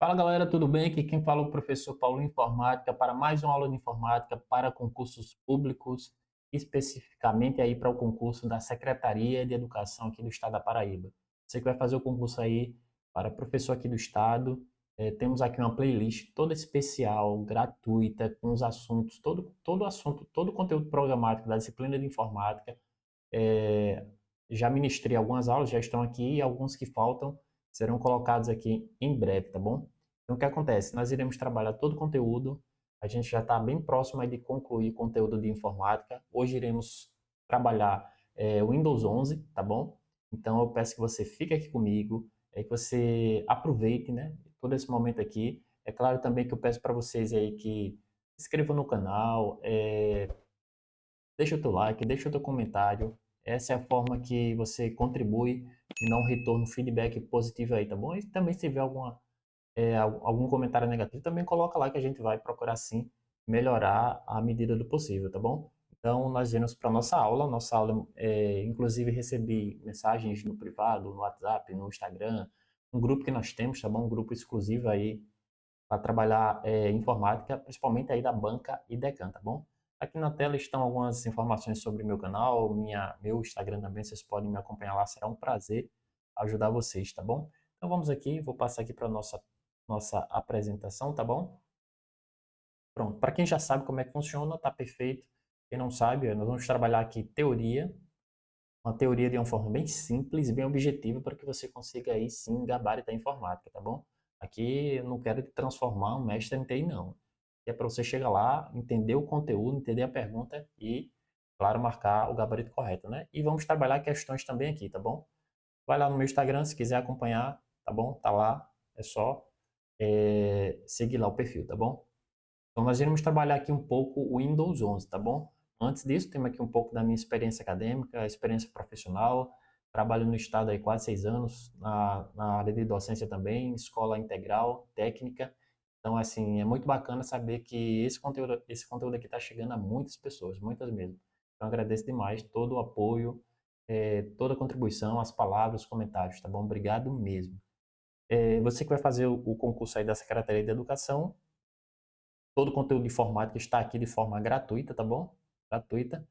Fala galera, tudo bem? Aqui quem fala é o professor Paulo Informática para mais uma aula de informática para concursos públicos, especificamente aí para o concurso da Secretaria de Educação aqui do Estado da Paraíba. Você que vai fazer o concurso aí para professor aqui do Estado, temos aqui uma playlist toda especial, gratuita, com os assuntos, todo assunto, todo o conteúdo programático da disciplina de informática. É, Já ministrei algumas aulas, já estão aqui, e alguns que faltam serão colocados aqui em breve, tá bom? Então, o que acontece? Nós iremos trabalhar todo o conteúdo, a gente já está bem próximo aí de concluir o conteúdo de informática. Hoje iremos trabalhar o Windows 11, tá bom? Então, eu peço que você fique aqui comigo, que você aproveite, né, todo esse momento aqui. É claro também que eu peço para vocês aí que se inscrevam no canal, deixa o teu like, deixa o teu comentário. Essa é a forma que você contribui e dá um retorno, feedback positivo aí, tá bom? E também se tiver algum comentário negativo, também coloca lá que a gente vai procurar sim melhorar à medida do possível, tá bom? Então, nós vamos para a nossa aula. Nossa aula, inclusive, recebi mensagens no privado, no WhatsApp, no Instagram, um grupo que nós temos, tá bom? Um grupo exclusivo aí para trabalhar informática, principalmente aí da banca e Decan, tá bom? Aqui na tela estão algumas informações sobre meu canal, meu Instagram também, vocês podem me acompanhar lá, será um prazer ajudar vocês, tá bom? Então vamos aqui, vou passar aqui para nossa apresentação, tá bom? Pronto, para quem já sabe como é que funciona, tá perfeito. Quem não sabe, nós vamos trabalhar aqui teoria, uma teoria de uma forma bem simples e bem objetiva para que você consiga aí sim gabaritar a informática, tá bom? Aqui eu não quero te transformar um mestre em TI, não. É para você chegar lá, entender o conteúdo, entender a pergunta e, claro, marcar o gabarito correto, né? E vamos trabalhar questões também aqui, tá bom? Vai lá no meu Instagram se quiser acompanhar, tá bom? Tá lá, é só seguir lá o perfil, tá bom? Então, nós iremos trabalhar aqui um pouco o Windows 11, tá bom? Antes disso, temos aqui um pouco da minha experiência acadêmica, experiência profissional. Trabalho no estado aí quase 6 anos, na área de docência também, escola integral, técnica. Então, assim, é muito bacana saber que esse conteúdo aqui está chegando a muitas pessoas, muitas mesmo. Então, agradeço demais todo o apoio, toda a contribuição, as palavras, os comentários, tá bom? Obrigado mesmo. Você que vai fazer o concurso aí da Secretaria de Educação, todo o conteúdo de informática está aqui de forma gratuita, tá bom? Gratuita.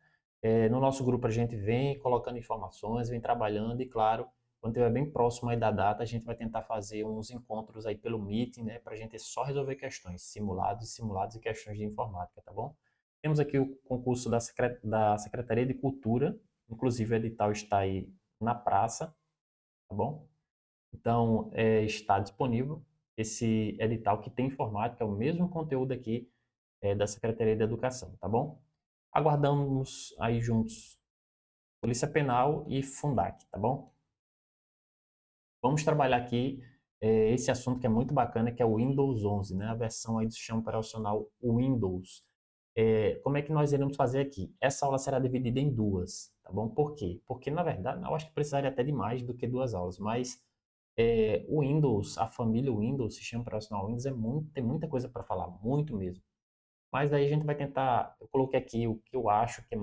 No nosso grupo a gente vem colocando informações, vem trabalhando e, claro, quando estiver bem próximo aí da data, a gente vai tentar fazer uns encontros aí pelo Meeting, né, para a gente só resolver questões, simulados e questões de informática, tá bom? Temos aqui o concurso da Secretaria de Cultura, inclusive o edital está aí na praça, tá bom? Então, está disponível esse edital que tem informática, é o mesmo conteúdo aqui da Secretaria de Educação, tá bom? Aguardamos aí juntos Polícia Penal e Fundac, tá bom? Vamos trabalhar aqui esse assunto que é muito bacana, que é o Windows 11, né? A versão aí do sistema operacional Windows. Como é que nós iremos fazer aqui? Essa aula será dividida em duas, tá bom? Por quê? Porque, na verdade, eu acho que precisaria até de mais do que duas aulas, mas o Windows, a família Windows, o sistema operacional Windows, tem muita coisa para falar, muito mesmo. Mas aí a gente vai tentar, eu coloquei aqui o que eu acho que é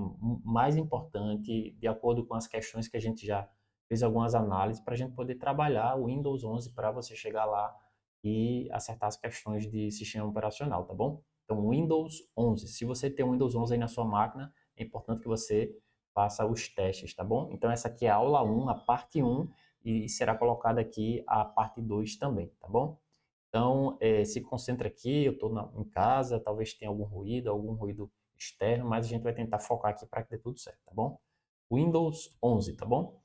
mais importante, de acordo com as questões que a gente já fez algumas análises, para a gente poder trabalhar o Windows 11 para você chegar lá e acertar as questões de sistema operacional, tá bom? Então, Windows 11. Se você tem o Windows 11 aí na sua máquina, é importante que você faça os testes, tá bom? Então, essa aqui é a aula 1, a parte 1, e será colocada aqui a parte 2 também, tá bom? Então, se concentra aqui, eu estou em casa, talvez tenha algum ruído externo, mas a gente vai tentar focar aqui para que dê tudo certo, tá bom? Windows 11, tá bom?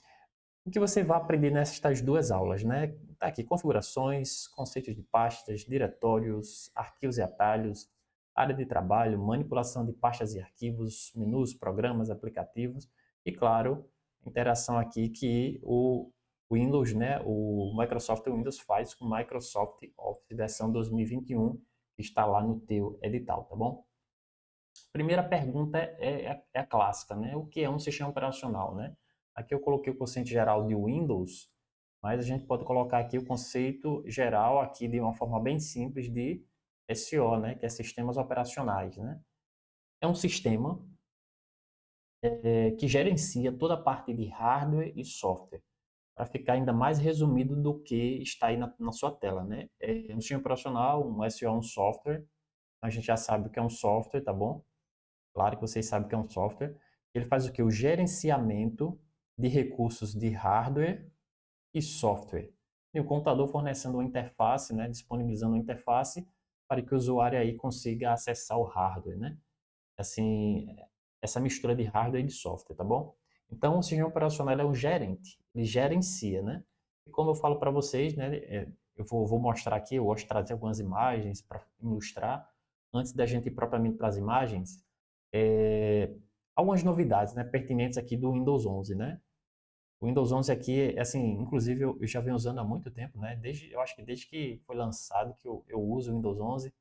O que você vai aprender nessas duas aulas, né? Tá aqui, configurações, conceitos de pastas, diretórios, arquivos e atalhos, área de trabalho, manipulação de pastas e arquivos, menus, programas, aplicativos e, claro, interação aqui que o Windows, né, o Microsoft Windows faz com o Microsoft Office versão 2021, que está lá no teu edital, tá bom? Primeira pergunta é a clássica, né? O que é um sistema operacional, né? Aqui eu coloquei o conceito geral de Windows, mas a gente pode colocar aqui o conceito geral aqui de uma forma bem simples de SO, né? Que é sistemas operacionais, né? É um sistema que gerencia toda a parte de hardware e software. para ficar ainda mais resumido do que está aí na sua tela, né? Um sistema operacional, um SEO é um software, a gente já sabe o que é um software, tá bom? Claro que vocês sabem o que é um software. Ele faz o que? O gerenciamento de recursos de hardware e software. E o computador fornecendo uma interface, né, disponibilizando uma interface para que o usuário aí consiga acessar o hardware, né? Assim, essa mistura de hardware e de software, tá bom? Então, o sistema operacional é um gerente, ele gerencia, né? E como eu falo para vocês, né, eu vou mostrar aqui, eu gosto de trazer algumas imagens para ilustrar. Antes da gente ir propriamente para as imagens, é, algumas novidades, né, pertinentes aqui do Windows 11, né? O Windows 11 aqui, assim, inclusive eu já venho usando há muito tempo, né? Eu acho que desde que foi lançado que eu uso o Windows 11.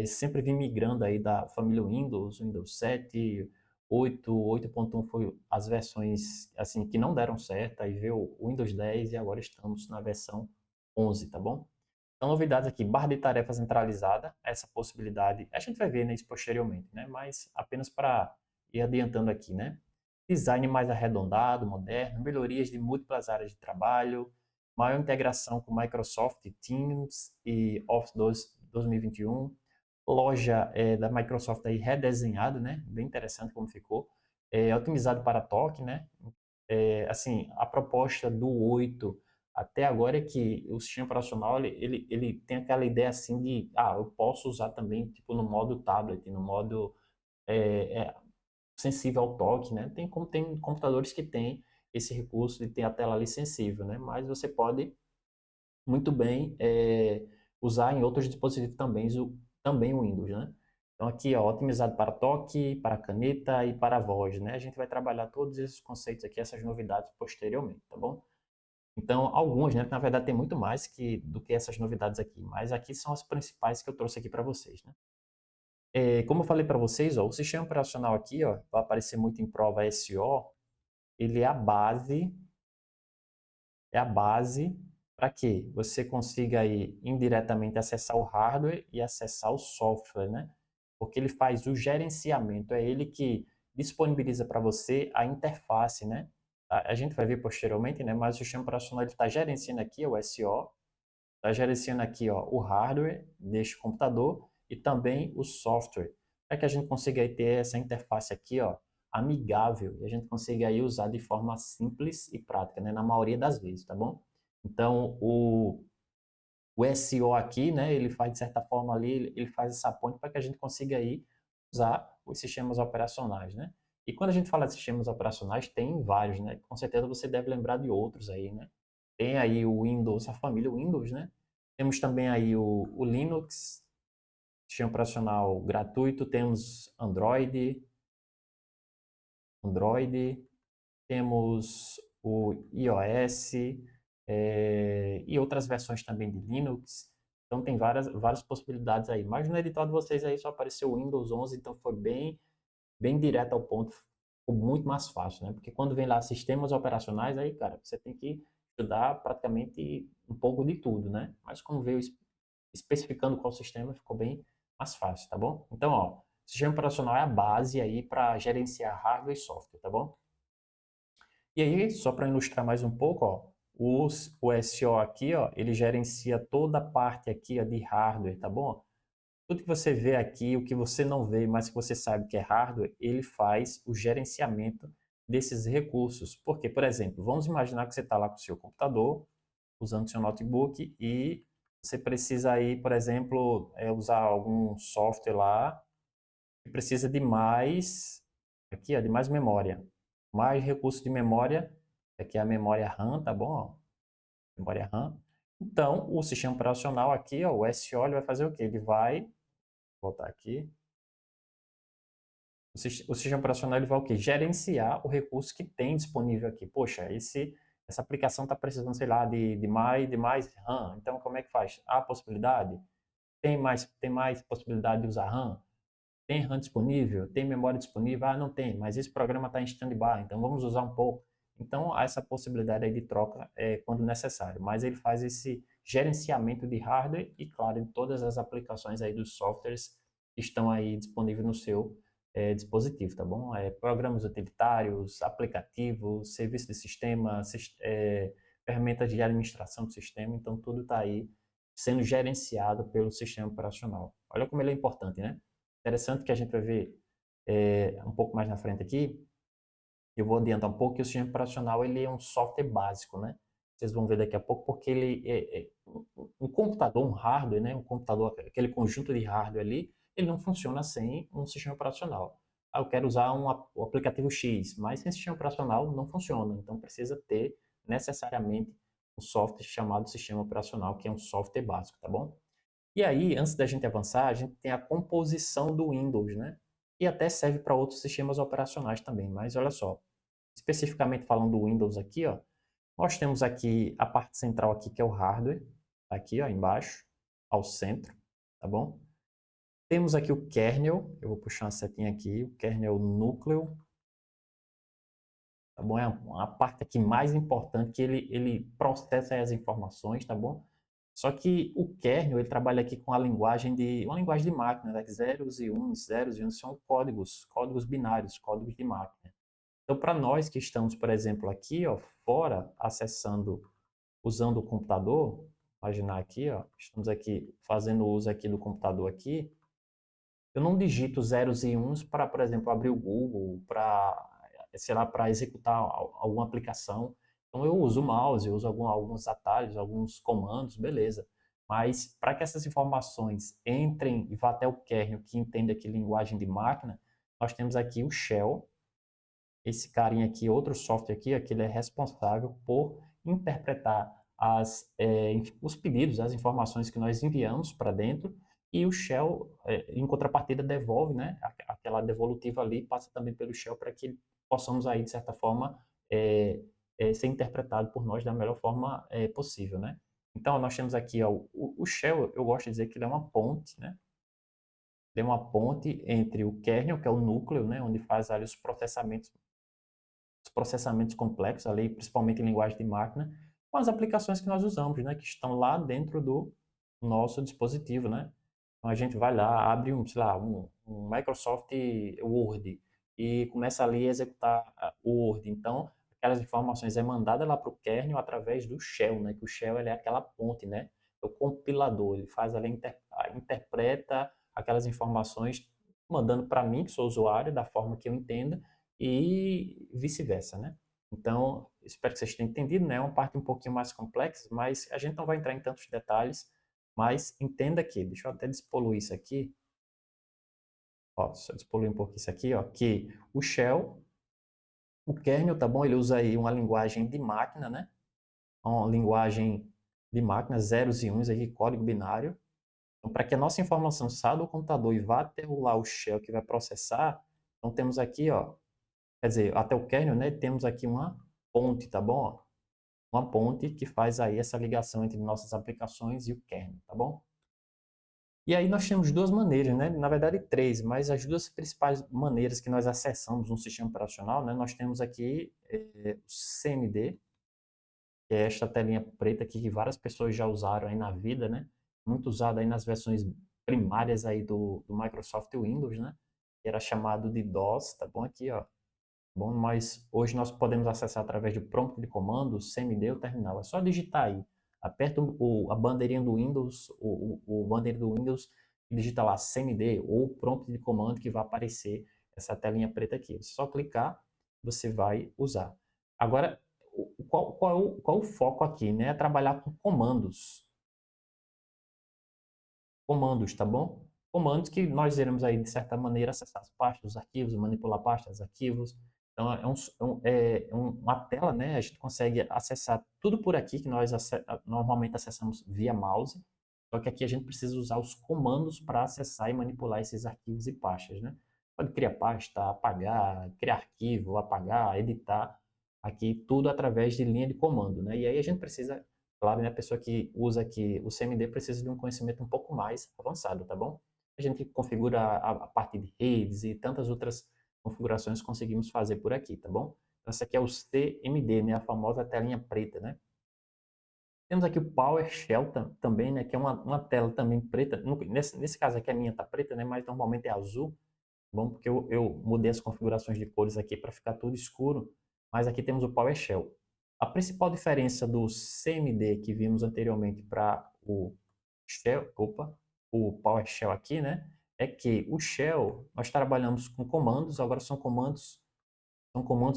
Sempre vim migrando aí da família Windows, Windows 7, 8, 8.1 foi as versões assim que não deram certo, aí veio o Windows 10 e agora estamos na versão 11, tá bom? Então, novidades aqui, barra de tarefa centralizada, essa possibilidade, a gente vai ver né, isso posteriormente, né? Mas apenas para ir adiantando aqui, né? Design mais arredondado, moderno, melhorias de múltiplas áreas de trabalho, maior integração com Microsoft Teams e Office 2021, loja da Microsoft aí redesenhada, né? Bem interessante como ficou, otimizado para toque, né? Assim, a proposta do 8 até agora é que o sistema operacional ele tem aquela ideia assim de, eu posso usar também tipo no modo tablet, no modo é, é, sensível ao toque, né? Tem computadores que têm esse recurso de ter a tela ali sensível, né? Mas você pode muito bem usar em outros dispositivos também o Windows, né? Então aqui, ó, otimizado para toque, para caneta e para voz, né? A gente vai trabalhar todos esses conceitos aqui, essas novidades posteriormente, tá bom? Então, algumas, né? Na verdade, tem muito mais do que essas novidades aqui, mas aqui são as principais que eu trouxe aqui para vocês, né? Como eu falei para vocês, ó, o sistema operacional aqui, ó, vai aparecer muito em prova SO, ele é a base para que você consiga aí indiretamente acessar o hardware e acessar o software, né? Porque ele faz o gerenciamento, é ele que disponibiliza para você a interface, né? A gente vai ver posteriormente, né? Mas o sistema operacional está gerenciando aqui o SO, está gerenciando aqui ó, o hardware deste computador e também o software, para que a gente consiga aí ter essa interface aqui, ó, amigável, e a gente consiga aí usar de forma simples e prática, né, na maioria das vezes, tá bom? Então, o SEO aqui, né, ele faz de certa forma ali, ele faz essa ponte para que a gente consiga aí usar os sistemas operacionais, né? E quando a gente fala de sistemas operacionais, tem vários, né? Com certeza você deve lembrar de outros aí, né? Tem aí o Windows, a família Windows, né? Temos também aí o Linux, sistema operacional gratuito, temos Android, temos o iOS e outras versões também de Linux. Então tem várias possibilidades aí. Mas no edital de vocês aí só apareceu o Windows 11, então foi bem direto ao ponto, ficou muito mais fácil, né? Porque quando vem lá sistemas operacionais, aí, cara, você tem que estudar praticamente um pouco de tudo, né? Mas como veio especificando qual sistema, ficou bem mais fácil, tá bom? Então, ó, sistema operacional é a base aí para gerenciar hardware e software, tá bom? E aí, só para ilustrar mais um pouco, ó, o SO aqui, ó, ele gerencia toda a parte aqui ó, de hardware, tá bom? Tudo que você vê aqui, o que você não vê, mas que você sabe que é hardware, ele faz o gerenciamento desses recursos. Porque, por exemplo, vamos imaginar que você está lá com o seu computador, usando o seu notebook, e você precisa aí, por exemplo, usar algum software lá que precisa de mais, aqui, ó, de mais memória. Mais recurso de memória, aqui é a memória RAM, tá bom? Ó, memória RAM. Então, o sistema operacional aqui, ó, o SO, ele vai fazer o quê? Ele vai, vou voltar aqui, o sistema operacional ele vai o quê? Gerenciar o recurso que tem disponível aqui. Poxa, essa aplicação está precisando, sei lá, de mais RAM. Então, como é que faz? Há possibilidade? Tem mais possibilidade de usar RAM? Tem RAM disponível? Tem memória disponível? Não tem, mas esse programa está em stand-by, então vamos usar um pouco. Então, há essa possibilidade aí de troca quando necessário, mas ele faz esse gerenciamento de hardware e, claro, em todas as aplicações aí dos softwares que estão aí disponíveis no seu dispositivo, tá bom? Programas utilitários, aplicativos, serviços de sistema, ferramentas de administração do sistema, então tudo está aí sendo gerenciado pelo sistema operacional. Olha como ele é importante, né? Interessante que a gente vai ver um pouco mais na frente aqui. Eu vou adiantar um pouco que o sistema operacional ele é um software básico, né? Vocês vão ver daqui a pouco porque ele um computador, um hardware, né? Um computador, aquele conjunto de hardware ali, ele não funciona sem um sistema operacional. Ah, eu quero usar o aplicativo X, mas sem sistema operacional não funciona. Então precisa ter necessariamente um software chamado sistema operacional, que é um software básico, tá bom? E aí, antes da gente avançar, a gente tem a composição do Windows, né? E até serve para outros sistemas operacionais também, mas olha só, especificamente falando do Windows aqui, ó, nós temos aqui a parte central aqui que é o hardware, tá aqui, ó, embaixo, ao centro, tá bom? Temos aqui o kernel, eu vou puxar uma setinha aqui, o kernel núcleo, tá bom? É a parte aqui mais importante que ele processa as informações, tá bom? Só que o kernel, ele trabalha aqui com uma linguagem de máquina, né? Zeros e uns são códigos binários, códigos de máquina. Então, para nós que estamos, por exemplo, aqui, ó, fora, acessando, usando o computador, imaginar aqui, ó, estamos aqui fazendo uso aqui do computador aqui, eu não digito zeros e uns para, por exemplo, abrir o Google, para, sei lá, para executar alguma aplicação. Então eu uso o mouse, eu uso alguns atalhos, alguns comandos, beleza. Mas para que essas informações entrem e vá até o kernel que entende aqui linguagem de máquina, nós temos aqui o shell, esse carinha aqui, outro software aqui, que ele é responsável por interpretar os pedidos, as informações que nós enviamos para dentro, e o shell, em contrapartida, devolve, né, aquela devolutiva ali, passa também pelo shell para que possamos aí, de certa forma, ser interpretado por nós da melhor forma possível, né? Então, nós temos aqui ó, o shell, eu gosto de dizer que ele é uma ponte, né? Ele é uma ponte entre o kernel, que é o núcleo, né, onde faz ali os processamentos complexos, ali, principalmente em linguagem de máquina, com as aplicações que nós usamos, né, que estão lá dentro do nosso dispositivo, né? Então a gente vai lá, abre sei lá, um Microsoft Word e começa ali a executar o Word. Então, aquelas informações é mandada lá para o kernel através do shell, né? Que o shell ele é aquela ponte, né? É o compilador, ele faz ali, interpreta aquelas informações, mandando para mim, que sou usuário, da forma que eu entenda, e vice-versa, né? Então, espero que vocês tenham entendido, né? É uma parte um pouquinho mais complexa, mas a gente não vai entrar em tantos detalhes, mas entenda que, deixa eu até despoluir isso aqui, ó, só despoluir um pouquinho isso aqui, ó, que o shell, o kernel, tá bom? Ele usa aí uma linguagem de máquina, né? Uma linguagem de máquina, zeros e uns aqui, código binário. Então, para que a nossa informação saia do computador e vá até lá o shell que vai processar, então temos aqui, ó, quer dizer, até o kernel, né, temos aqui uma ponte, tá bom? Uma ponte que faz aí essa ligação entre nossas aplicações e o kernel, tá bom? E aí nós temos duas maneiras, né? Na verdade três, mas as duas principais maneiras que nós acessamos um sistema operacional, né? Nós temos aqui o CMD, que é esta telinha preta aqui que várias pessoas já usaram aí na vida, né? Muito usado aí nas versões primárias aí do Microsoft Windows, né? Que era chamado de DOS, tá bom? Aqui, ó. Bom, mas hoje nós podemos acessar através do prompt de comando, CMD ou terminal. É só digitar aí. Aperta a bandeirinha do Windows, o bandeira do Windows e digita lá CMD ou prompt de comando que vai aparecer essa telinha preta aqui. É só clicar, você vai usar. Agora, qual o foco aqui, né? É trabalhar com comandos. Comandos, tá bom? Comandos que nós iremos aí, de certa maneira, acessar as pastas, os arquivos, manipular pastas, arquivos. Então, uma tela, né? A gente consegue acessar tudo por aqui que nós normalmente acessamos via mouse. Só que aqui a gente precisa usar os comandos para acessar e manipular esses arquivos e pastas, né? Pode criar pasta, apagar, criar arquivo, apagar, editar. Aqui tudo através de linha de comando, né? E aí a gente precisa. Claro, né, a pessoa que usa aqui o CMD precisa de um conhecimento um pouco mais avançado, tá bom? A gente configura a parte de redes e tantas outras configurações conseguimos fazer por aqui, tá bom? Então, essa aqui é o CMD, né, a famosa telinha preta, né? Temos aqui o PowerShell também, né, que é uma tela também preta. Nesse caso aqui a minha tá preta, né, mas normalmente é azul. bom? Porque eu mudei as configurações de cores aqui para ficar tudo escuro, mas aqui temos o PowerShell. A principal diferença do CMD que vimos anteriormente para o Shell, opa, o PowerShell aqui, né? É que o Shell, nós trabalhamos com comandos, agora são comandos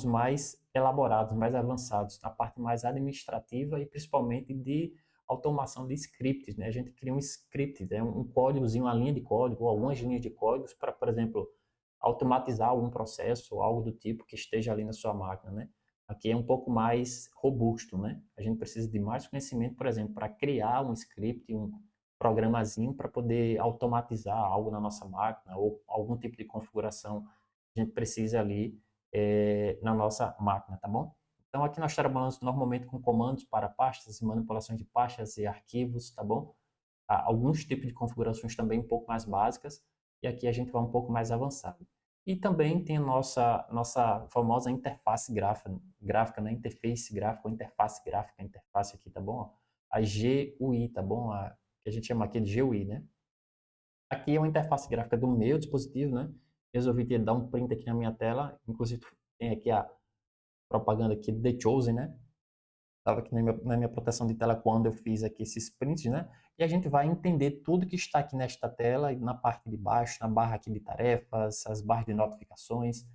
mais elaborados, mais avançados, na parte mais administrativa e principalmente de automação de scripts, né? A gente cria um script, né? Um códigozinho, uma linha de código, ou algumas linhas de códigos para, por exemplo, automatizar algum processo, algo do tipo que esteja ali na sua máquina, né? Aqui é um pouco mais robusto, né? A gente precisa de mais conhecimento, por exemplo, para criar um script, um programazinho para poder automatizar algo na nossa máquina ou algum tipo de configuração que a gente precisa ali na nossa máquina, tá bom? Então aqui nós trabalhamos normalmente com comandos para pastas, manipulação de pastas e arquivos, tá bom? Há alguns tipos de configurações também um pouco mais básicas, e aqui a gente vai um pouco mais avançado. E também tem a nossa famosa interface gráfica, né? Interface gráfica, ou interface gráfica, interface aqui, tá bom? A GUI, tá bom? Que a gente chama aqui de GUI, né? Aqui é uma interface gráfica do meu dispositivo, né? Resolvi dar um print aqui na minha tela, inclusive tem aqui a propaganda aqui do The Chosen, né? Estava aqui na minha proteção de tela quando eu fiz aqui esses prints, né? E a gente vai entender tudo que está aqui nesta tela e na parte de baixo, na barra aqui de tarefas, as barras de notificações.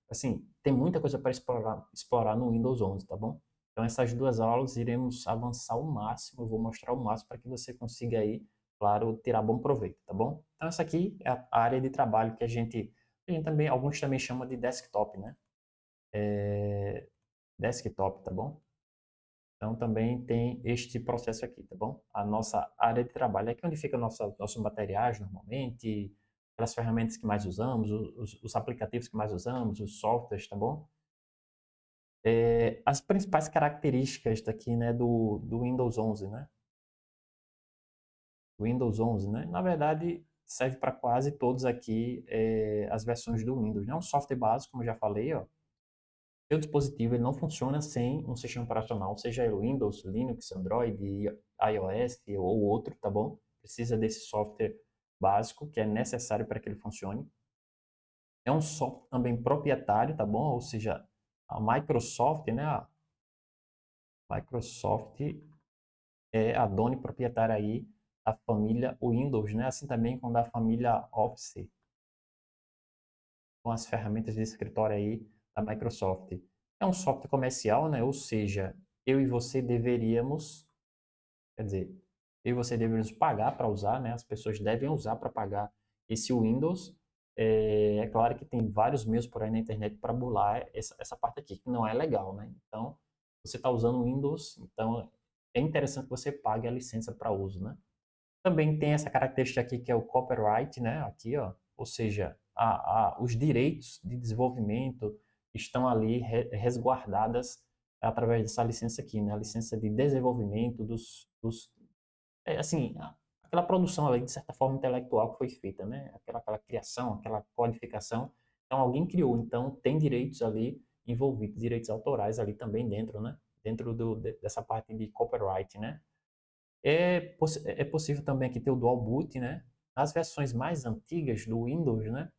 Assim, tem muita coisa para explorar no Windows 11, tá bom? Então essas duas aulas iremos avançar ao máximo, eu vou mostrar o máximo para que você consiga aí, claro, tirar bom proveito, tá bom? Então essa aqui é a área de trabalho que a gente também, alguns também chamam de desktop, né? Desktop, tá bom? Então, também tem este processo aqui, tá bom? A nossa área de trabalho é aqui onde fica nossos materiais, normalmente, as ferramentas que mais usamos, os aplicativos que mais usamos, os softwares, tá bom? As principais características daqui, né, do Windows 11, né? Windows 11, né? Na verdade, serve para quase todos aqui as versões do Windows, né? É um software básico, como eu já falei, ó. Seu dispositivo ele não funciona sem um sistema operacional, seja ele Windows, Linux, Android, iOS ou outro, tá bom? Precisa desse software básico que é necessário para que ele funcione. É um software também proprietário, tá bom? Ou seja, a Microsoft, né? A Microsoft é a dona e proprietária aí da família Windows, né? Assim também como da família Office, com as ferramentas de escritório aí da Microsoft. É um software comercial, né? Ou seja, eu e você deveríamos, quer dizer, eu e você deveríamos pagar para usar, né? As pessoas devem usar para pagar esse Windows. É claro que tem vários meios por aí na internet para burlar essa parte aqui, que não é legal, né? Então, você está usando o Windows, então é interessante que você pague a licença para uso, né? Também tem essa característica aqui que é o copyright, né? Aqui, ó, ou seja, os direitos de desenvolvimento estão ali resguardadas através dessa licença aqui, né? A licença de desenvolvimento assim, aquela produção ali de certa forma intelectual que foi feita, né? Aquela criação, aquela codificação. Então alguém criou, então tem direitos ali envolvidos, direitos autorais ali também dentro, né? Dentro dessa parte de copyright, né? É possível também aqui ter o Dual Boot, né? Nas versões mais antigas do Windows, né?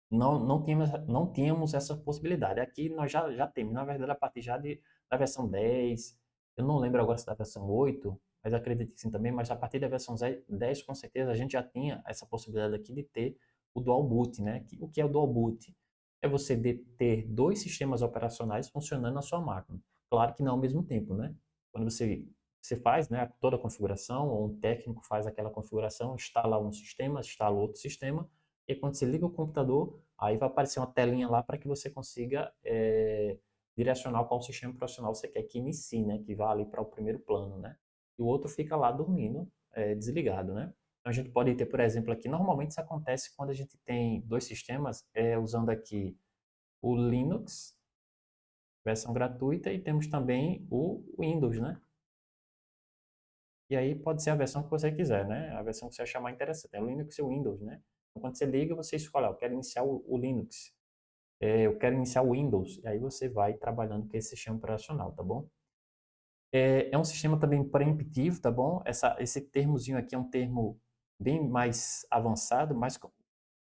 Não tínhamos essa possibilidade. Aqui nós já temos, na verdade, a partir já da versão 10, eu não lembro agora se da versão 8, mas acredito que sim também, mas a partir da versão 10, com certeza, a gente já tinha essa possibilidade aqui de ter o Dual Boot, né? O que é o Dual Boot? É você ter dois sistemas operacionais funcionando na sua máquina. Claro que não ao mesmo tempo, né? Quando você faz, né, toda a configuração, ou um técnico faz aquela configuração, instala um sistema, instala outro sistema, e quando você liga o computador, aí vai aparecer uma telinha lá para que você consiga direcionar qual sistema operacional você quer que inicie, né? Que vá ali para o primeiro plano, né? E o outro fica lá dormindo, desligado, né? Então a gente pode ter, por exemplo, aqui, normalmente isso acontece quando a gente tem dois sistemas, usando aqui o Linux, versão gratuita, e temos também o Windows, né? E aí pode ser a versão que você quiser, né? A versão que você achar mais interessante. É o Linux e o Windows, né? Então, quando você liga, você escolhe, eu quero iniciar o Linux, eu quero iniciar o Windows, e aí você vai trabalhando com esse sistema operacional, tá bom? É um sistema também preemptivo, tá bom? Esse termozinho aqui é um termo bem mais avançado, mais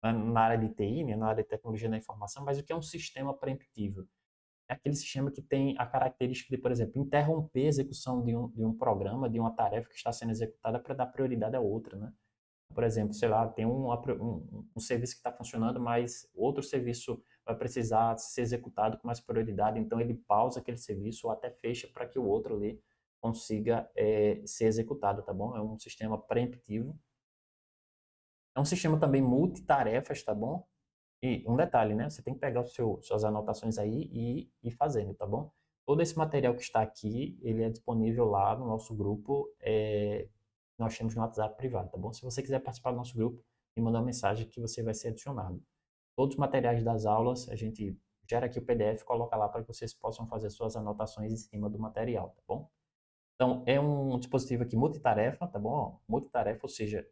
na área de TI, né, na área de tecnologia da informação, mas o que é um sistema preemptivo? É aquele sistema que tem a característica de, por exemplo, interromper a execução de um programa, de uma tarefa que está sendo executada para dar prioridade a outra, né? Por exemplo, sei lá, tem um serviço que está funcionando, mas outro serviço vai precisar ser executado com mais prioridade, então ele pausa aquele serviço ou até fecha para que o outro ali consiga ser executado, tá bom? É um sistema preemptivo. É um sistema também multitarefas, tá bom? E um detalhe, né? Você tem que pegar suas anotações aí e ir fazendo, tá bom? Todo esse material que está aqui, ele é disponível lá no nosso grupo, nós temos no WhatsApp privado, tá bom? Se você quiser participar do nosso grupo, me manda uma mensagem que você vai ser adicionado. Todos os materiais das aulas, a gente gera aqui o PDF, coloca lá para que vocês possam fazer suas anotações em cima do material, tá bom? Então, é um dispositivo aqui multitarefa, tá bom? Multitarefa, ou seja,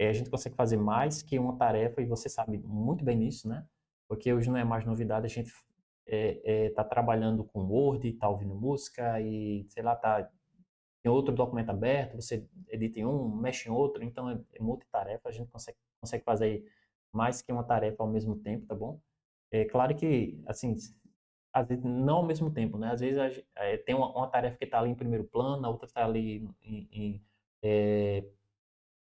a gente consegue fazer mais que uma tarefa, e você sabe muito bem disso, né? Porque hoje não é mais novidade, a gente tá trabalhando com Word, tá ouvindo música e, sei lá, tá em outro documento aberto, você edita em um, mexe em outro, então é multitarefa, a gente consegue fazer mais que uma tarefa ao mesmo tempo, tá bom? É claro que, assim, às vezes não ao mesmo tempo, né? Às vezes tem uma tarefa que está ali em primeiro plano, a outra está ali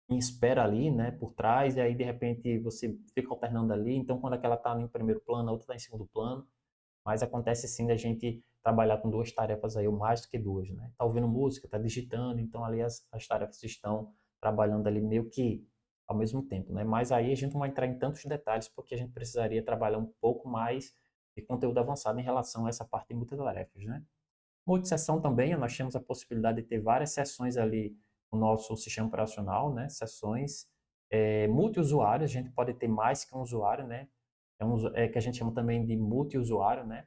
em espera ali, né, por trás, e aí de repente você fica alternando ali, então quando aquela está em primeiro plano, a outra está em segundo plano, mas acontece sim da gente trabalhar com duas tarefas aí, ou mais do que duas, né? Tá ouvindo música, tá digitando, então ali as tarefas estão trabalhando ali meio que ao mesmo tempo, né? Mas aí a gente não vai entrar em tantos detalhes, porque a gente precisaria trabalhar um pouco mais de conteúdo avançado em relação a essa parte de multitarefas, né? Multissessão também, nós temos a possibilidade de ter várias sessões ali no nosso sistema operacional, né? Sessões multiusuários, a gente pode ter mais que um usuário, né? Que a gente chama também de multiusuário, né?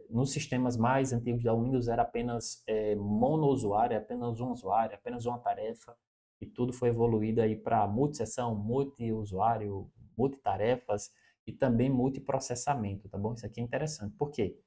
Nos sistemas mais antigos da Windows era apenas monousuário, apenas um usuário, apenas uma tarefa, e tudo foi evoluído aí para multissessão, multiusuário, multitarefas e também multiprocessamento, tá bom? Isso aqui é interessante. Por quê?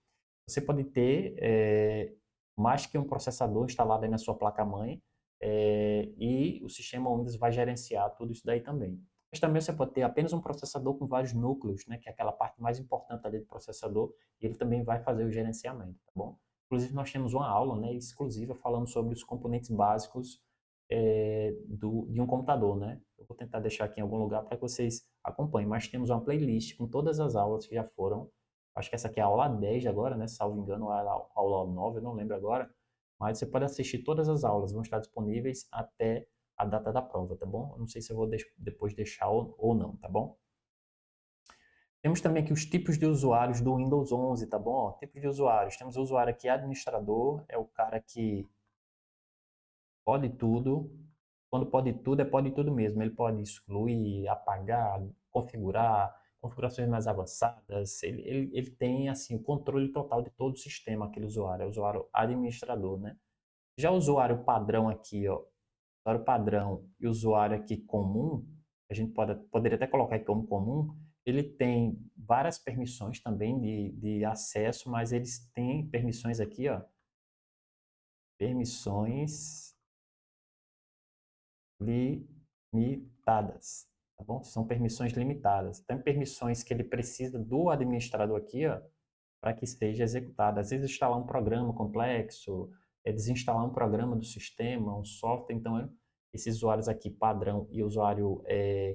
Você pode ter mais que um processador instalado aí na sua placa-mãe, e o sistema Windows vai gerenciar tudo isso daí também. Mas também você pode ter apenas um processador com vários núcleos, né, que é aquela parte mais importante ali do processador, e ele também vai fazer o gerenciamento, tá bom? Inclusive, nós temos uma aula, né, exclusiva falando sobre os componentes básicos de um computador, né? Eu vou tentar deixar aqui em algum lugar para que vocês acompanhem, mas temos uma playlist com todas as aulas que já foram. Acho que essa aqui é a aula 10 agora, né? Salvo engano, ou é a aula 9, eu não lembro agora. Mas você pode assistir todas as aulas, vão estar disponíveis até a data da prova, tá bom? Eu não sei se eu vou depois deixar ou não, tá bom? Temos também aqui os tipos de usuários do Windows 11, tá bom? Tipos de usuários. Temos o usuário aqui administrador, é o cara que pode tudo. Quando pode tudo, pode tudo mesmo. Ele pode excluir, apagar, configurar, configurações mais avançadas. Ele tem assim o controle total de todo o sistema, aquele usuário, é o usuário administrador, né? Já o usuário padrão aqui, ó, usuário padrão e usuário aqui comum, a gente poderia até colocar aqui como comum, ele tem várias permissões também de acesso, mas eles têm permissões aqui, ó, permissões limitadas, tá bom? São permissões limitadas. Tem permissões que ele precisa do administrador aqui, ó, para que seja executado. Às vezes instalar um programa complexo, desinstalar um programa do sistema, um software, então esses usuários aqui padrão e usuário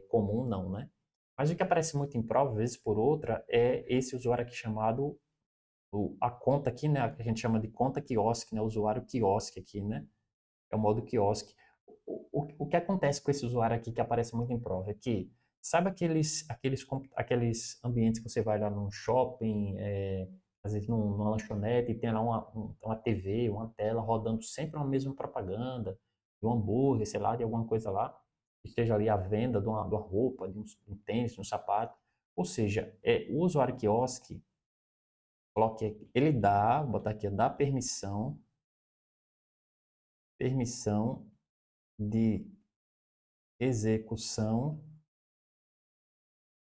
comum não, né? Mas o que aparece muito em prova, vez por outra, é esse usuário aqui chamado a conta aqui, né, que a gente chama de conta quiosque, né, o usuário quiosque aqui, né? É o modo quiosque. O que acontece com esse usuário aqui que aparece muito em prova é que, sabe aqueles ambientes que você vai lá num shopping, às vezes numa lanchonete, e tem lá uma TV, uma tela rodando sempre uma mesma propaganda, de um hambúrguer, sei lá, de alguma coisa lá, que esteja ali à venda de uma roupa, de um tênis, de um sapato. Ou seja, o usuário quiosque, coloque aqui, ele dá, vou botar aqui, dá permissão de execução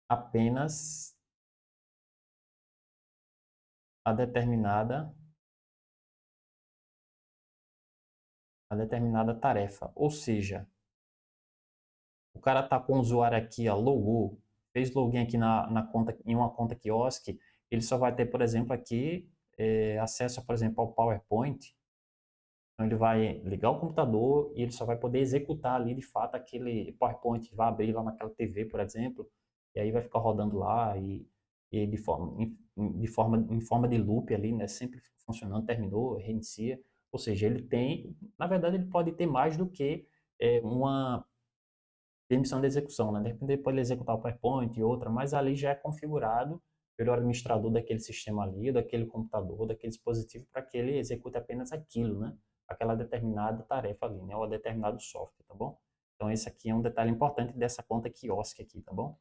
apenas a determinada tarefa. Ou seja, o cara tá com o usuário aqui, ó, logou, fez login aqui na conta, em uma conta quiosque, ele só vai ter, por exemplo, aqui, acesso, por exemplo, ao PowerPoint. Então ele vai ligar o computador e ele só vai poder executar ali de fato aquele PowerPoint que vai abrir lá naquela TV, por exemplo, e aí vai ficar rodando lá e em forma de loop ali, né, sempre funcionando, terminou, reinicia. Ou seja, ele tem, na verdade, ele pode ter mais do que uma permissão de execução, né? De repente ele pode executar o PowerPoint e outra, mas ali já é configurado pelo administrador daquele sistema ali, daquele computador, daquele dispositivo, para que ele execute apenas aquilo, né? Aquela determinada tarefa ali, né? Ou determinado software, tá bom? Então esse aqui é um detalhe importante dessa conta quiosque aqui, tá bom?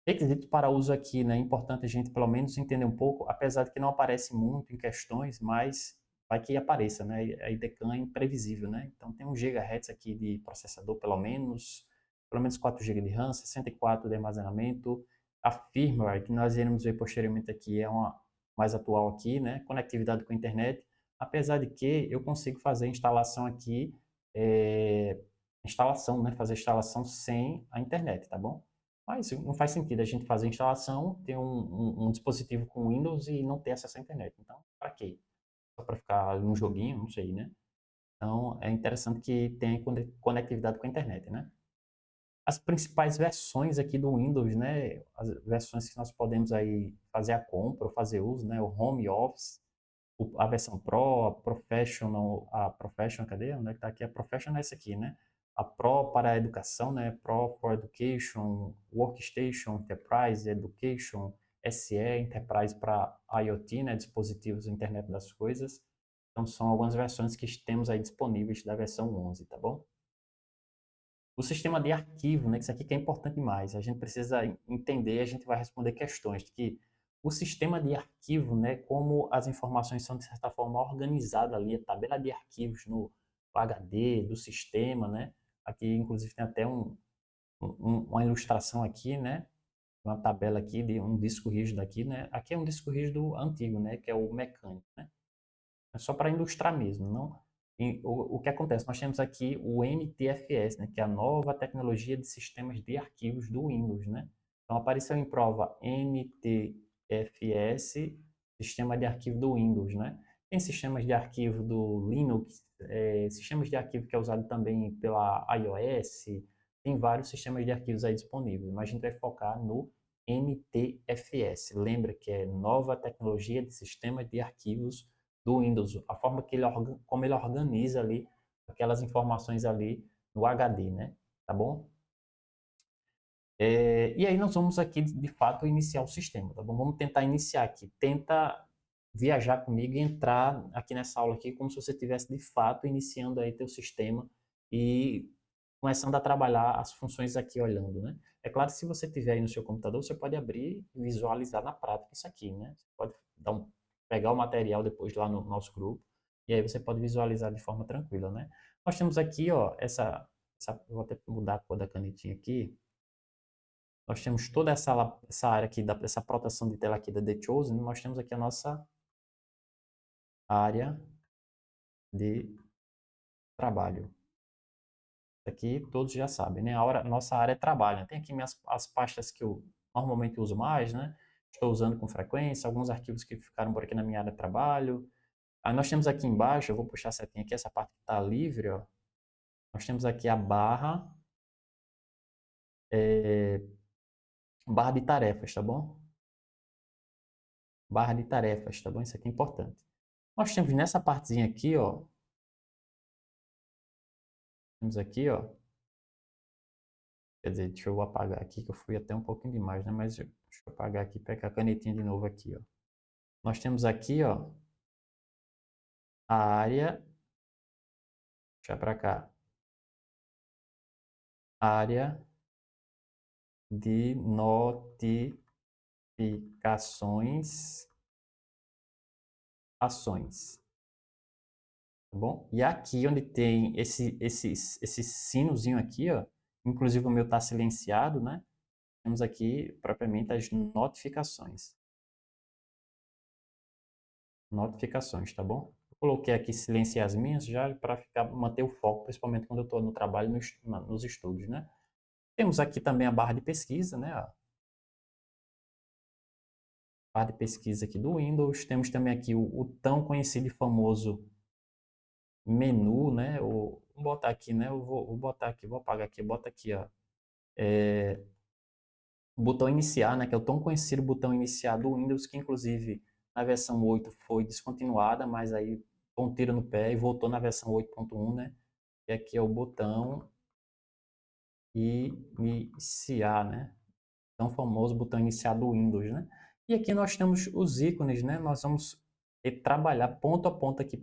Requisitos para uso aqui, né? É importante a gente pelo menos entender um pouco, apesar de que não aparece muito em questões, mas vai que apareça, né? A IDECAN é imprevisível, né? Então tem 1 GHz aqui de processador pelo menos 4 GB de RAM, 64 de armazenamento. A firmware, que nós iremos ver posteriormente aqui, é uma mais atual aqui, né? Conectividade com a internet, apesar de que eu consigo fazer instalação aqui, instalação, né? Fazer instalação sem a internet, tá bom? Mas não faz sentido a gente fazer a instalação, ter um dispositivo com Windows e não ter acesso à internet. Então, para quê? Só para ficar um joguinho? Não sei, né? Então, é interessante que tenha conectividade com a internet, né? As principais versões aqui do Windows, né? As versões que nós podemos aí fazer a compra ou fazer uso, né? O Home Office, a versão Pro, a Professional, cadê? Onde é que está aqui? A Professional é essa aqui, né? A Pro para a educação, né? Pro for Education, Workstation, Enterprise Education, SE, Enterprise para IoT, né? Dispositivos Internet das Coisas. Então, são algumas versões que temos aí disponíveis da versão 11, tá bom? O sistema de arquivo, né? Isso aqui que é importante demais. A gente precisa entender, a gente vai responder questões que o sistema de arquivo, né, como as informações são de certa forma organizadas ali, a tabela de arquivos no HD do sistema, né? Aqui inclusive tem até uma ilustração aqui, né? Uma tabela aqui de um disco rígido aqui, né? Aqui é um disco rígido antigo, né, que é o mecânico, né? É só para ilustrar mesmo, não? O que acontece? Nós temos aqui o NTFS, né, que é a nova tecnologia de sistemas de arquivos do Windows, né? Então apareceu em prova NTFS, sistema de arquivo do Windows, né? Tem sistemas de arquivo do Linux, sistemas de arquivo que é usado também pela iOS, tem vários sistemas de arquivos aí disponíveis, mas a gente vai focar no NTFS. Lembra que é nova tecnologia de sistemas de arquivos do Windows, a forma que como ele organiza ali aquelas informações ali no HD, né? Tá bom? E aí nós vamos aqui, de fato, iniciar o sistema, tá bom? Vamos tentar iniciar aqui. Tenta viajar comigo e entrar aqui nessa aula aqui como se você estivesse, de fato, iniciando aí teu sistema e começando a trabalhar as funções aqui olhando, né? É claro que se você tiver aí no seu computador, você pode abrir e visualizar na prática isso aqui, né? Você pode pegar o material depois lá no nosso grupo e aí você pode visualizar de forma tranquila, né? Nós temos aqui, ó, vou até mudar a cor da canetinha aqui. Nós temos toda essa área aqui, essa proteção de tela aqui da The Chosen, nós temos aqui a nossa área de trabalho. Aqui todos já sabem, né? Nossa área é trabalho. Tem aqui as pastas que eu normalmente uso mais, né? Estou usando com frequência, alguns arquivos que ficaram por aqui na minha área de trabalho. Aí nós temos aqui embaixo, eu vou puxar a setinha aqui, essa parte que está livre, ó. Nós temos aqui a barra de tarefas, tá bom? Barra de tarefas, tá bom? Isso aqui é importante. Nós temos nessa partezinha aqui, ó. Temos aqui, ó. Quer dizer, deixa eu apagar aqui, que eu fui até um pouquinho demais, né? Mas deixa eu apagar aqui, pegar a canetinha de novo aqui, ó. Nós temos aqui, ó, a área, deixa para cá, área de notificações, ações, tá bom? E aqui onde tem esse sinozinho aqui, ó, inclusive o meu está silenciado, né? Temos aqui propriamente as notificações. Notificações, tá bom? Eu coloquei aqui silenciar as minhas já para manter o foco, principalmente quando eu estou no trabalho nos estudos, né? Temos aqui também a barra de pesquisa, né? barra de pesquisa aqui do Windows. Temos também aqui o tão conhecido e famoso menu, né? Vou botar aqui, né? Vou botar aqui, vou apagar aqui, bota aqui, ó. O botão iniciar, né? Que é o tão conhecido botão iniciar do Windows, que inclusive na versão 8 foi descontinuada, mas aí foi um tiro no pé e voltou na versão 8.1, né? E aqui é o botão iniciar, né? Tão famoso botão iniciar do Windows, né? E aqui nós temos os ícones, né? Nós vamos trabalhar ponto a ponto aqui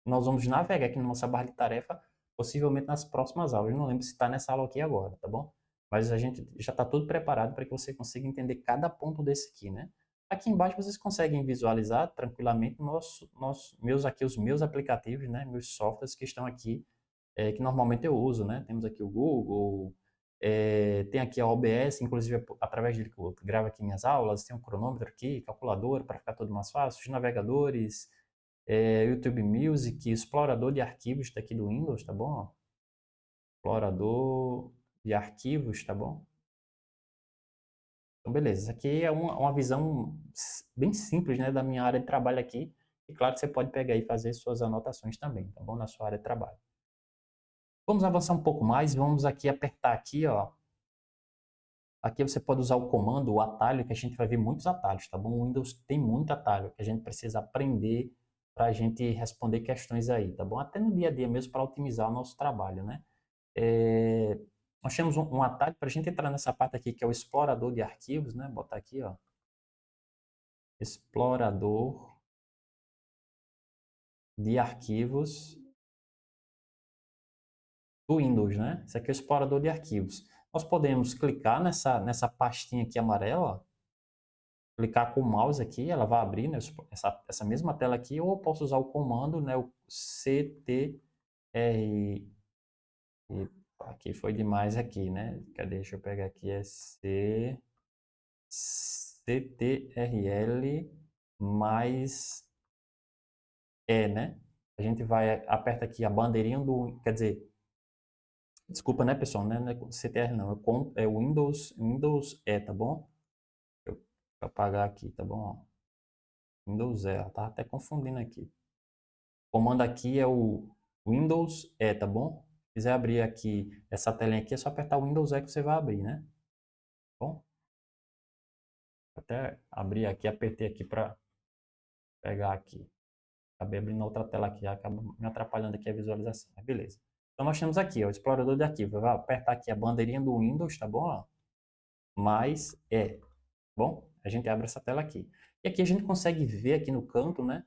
nós vamos navegar aqui na nossa barra de tarefa, possivelmente nas próximas aulas. Eu não lembro se está nessa aula aqui agora, tá bom? Mas a gente já está tudo preparado para que você consiga entender cada ponto desse aqui, né? Aqui embaixo vocês conseguem visualizar tranquilamente os meus aplicativos, né? Meus softwares que estão aqui, que normalmente eu uso, né? Temos aqui o Google, tem aqui a OBS, inclusive através dele que eu gravo aqui minhas aulas, tem um cronômetro aqui, calculadora para ficar tudo mais fácil, os navegadores, YouTube Music, explorador de arquivos daqui do Windows, tá bom? Explorador de arquivos, tá bom? Então, beleza. Isso aqui é uma visão bem simples, né, da minha área de trabalho aqui. E claro que você pode pegar e fazer suas anotações também, tá bom? Na sua área de trabalho. Vamos avançar um pouco mais. Vamos aqui apertar aqui, ó. Aqui você pode usar o comando, o atalho, que a gente vai ver muitos atalhos, tá bom? O Windows tem muito atalho que a gente precisa aprender para a gente responder questões aí, tá bom? Até no dia a dia mesmo para otimizar o nosso trabalho, né? Nós temos um atalho para a gente entrar nessa parte aqui que é o explorador de arquivos, né? Botar aqui, ó. Explorador de arquivos do Windows, né? Esse aqui é o explorador de arquivos. Nós podemos clicar nessa pastinha aqui amarela, ó, clicar com o mouse aqui, ela vai abrir, né, essa mesma tela aqui, ou eu posso usar o comando, né, o CTR. Aqui foi demais aqui, né? Cadê? Deixa eu pegar aqui, é CTRL mais né? A gente vai, aperta aqui a bandeirinha do, quer dizer, desculpa, né, pessoal, né? Não é CTR não, é Windows tá bom? Deixa eu apagar aqui, tá bom? Windows tá até confundindo aqui. O comando aqui é o Windows tá bom? Se quiser abrir aqui essa telinha aqui, é só apertar o Windows que você vai abrir, né? Tá bom? Até abrir aqui, apertei aqui para pegar aqui. Acabei abrindo outra tela aqui, acaba me atrapalhando aqui a visualização, mas beleza. Então nós temos aqui, ó, o explorador de arquivo. Eu vou apertar aqui a bandeirinha do Windows, tá bom? Ó, mais bom? A gente abre essa tela aqui. E aqui a gente consegue ver aqui no canto, né,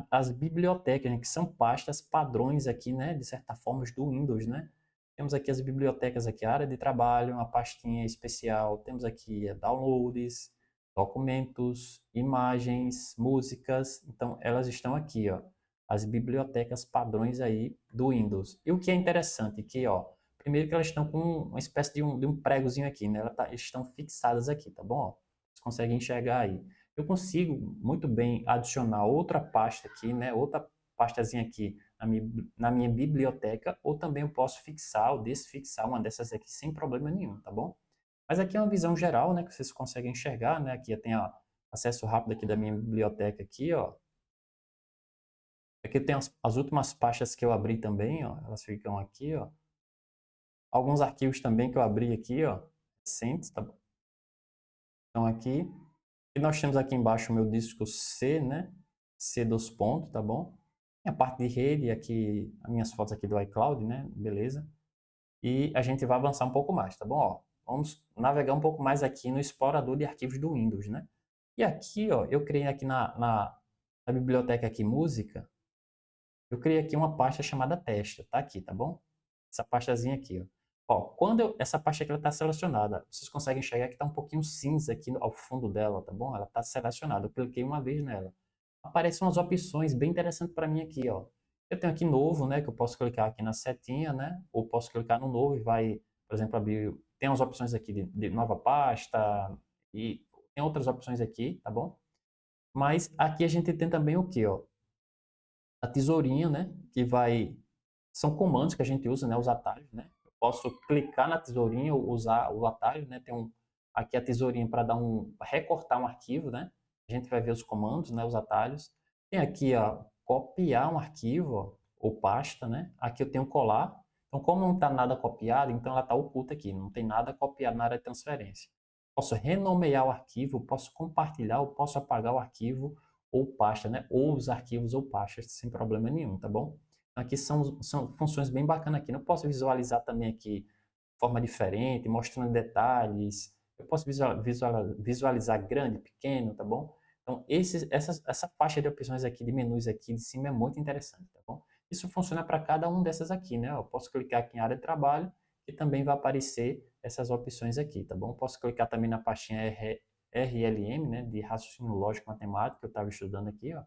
as bibliotecas, né, que são pastas padrões aqui, né, de certa forma do Windows, né? Temos aqui as bibliotecas aqui, área de trabalho, uma pastinha especial. Temos aqui downloads, documentos, imagens, músicas. Então elas estão aqui, ó, as bibliotecas padrões aí do Windows. E o que é interessante que, ó, primeiro que elas estão com uma espécie de um pregozinho aqui, né? Elas estão fixadas aqui, tá bom? Vocês conseguem enxergar aí. Eu consigo muito bem adicionar outra pasta aqui, né? Outra pastazinha aqui na minha biblioteca, ou também eu posso fixar ou desfixar uma dessas aqui sem problema nenhum, tá bom? Mas aqui é uma visão geral, né? Que vocês conseguem enxergar, né? Aqui eu tenho acesso rápido aqui da minha biblioteca aqui, ó. Aqui tem as últimas pastas que eu abri também, ó. Elas ficam aqui, ó. Alguns arquivos também que eu abri aqui, ó, recentes, tá bom? Então aqui, e nós temos aqui embaixo o meu disco C, né? C dos pontos, tá bom? E a parte de rede, aqui, as minhas fotos aqui do iCloud, né? Beleza. E a gente vai avançar um pouco mais, tá bom? Ó, vamos navegar um pouco mais aqui no explorador de arquivos do Windows, né? E aqui, ó, eu criei aqui na biblioteca aqui, música, eu criei aqui uma pasta chamada teste, tá aqui, tá bom? Essa pastazinha aqui, ó. Ó, essa pasta aqui está selecionada, vocês conseguem enxergar que está um pouquinho cinza aqui ao fundo dela, tá bom? Ela está selecionada, eu cliquei uma vez nela. Aparecem umas opções bem interessantes para mim aqui, ó. Eu tenho aqui novo, né, que eu posso clicar aqui na setinha, né, ou posso clicar no novo e vai, por exemplo, abrir, tem umas opções aqui de nova pasta e tem outras opções aqui, tá bom? Mas aqui a gente tem também o que, ó? A tesourinha, né, que vai, são comandos que a gente usa, né, os atalhos, né? Eu posso clicar na tesourinha, usar o atalho, né? Tem Aqui a tesourinha para recortar um arquivo, né? A gente vai ver os comandos, né? Os atalhos. Tem aqui, ó, copiar um arquivo, ó, ou pasta, né? Aqui eu tenho colar. Então, como não está nada copiado, então ela está oculta aqui, não tem nada copiado na área de transferência. Posso renomear o arquivo, posso compartilhar, ou posso apagar o arquivo ou pasta, né? Ou os arquivos ou pastas, sem problema nenhum, tá bom? Aqui são funções bem bacanas aqui. Não posso visualizar também aqui de forma diferente, mostrando detalhes. Eu posso visualizar grande, pequeno, tá bom? Então, essa faixa de opções aqui, de menus aqui de cima é muito interessante, tá bom? Isso funciona para cada um dessas aqui, né? Eu posso clicar aqui em área de trabalho e também vai aparecer essas opções aqui, tá bom? Posso clicar também na pastinha RLM, né, de raciocínio lógico matemático, que eu estava estudando aqui, ó,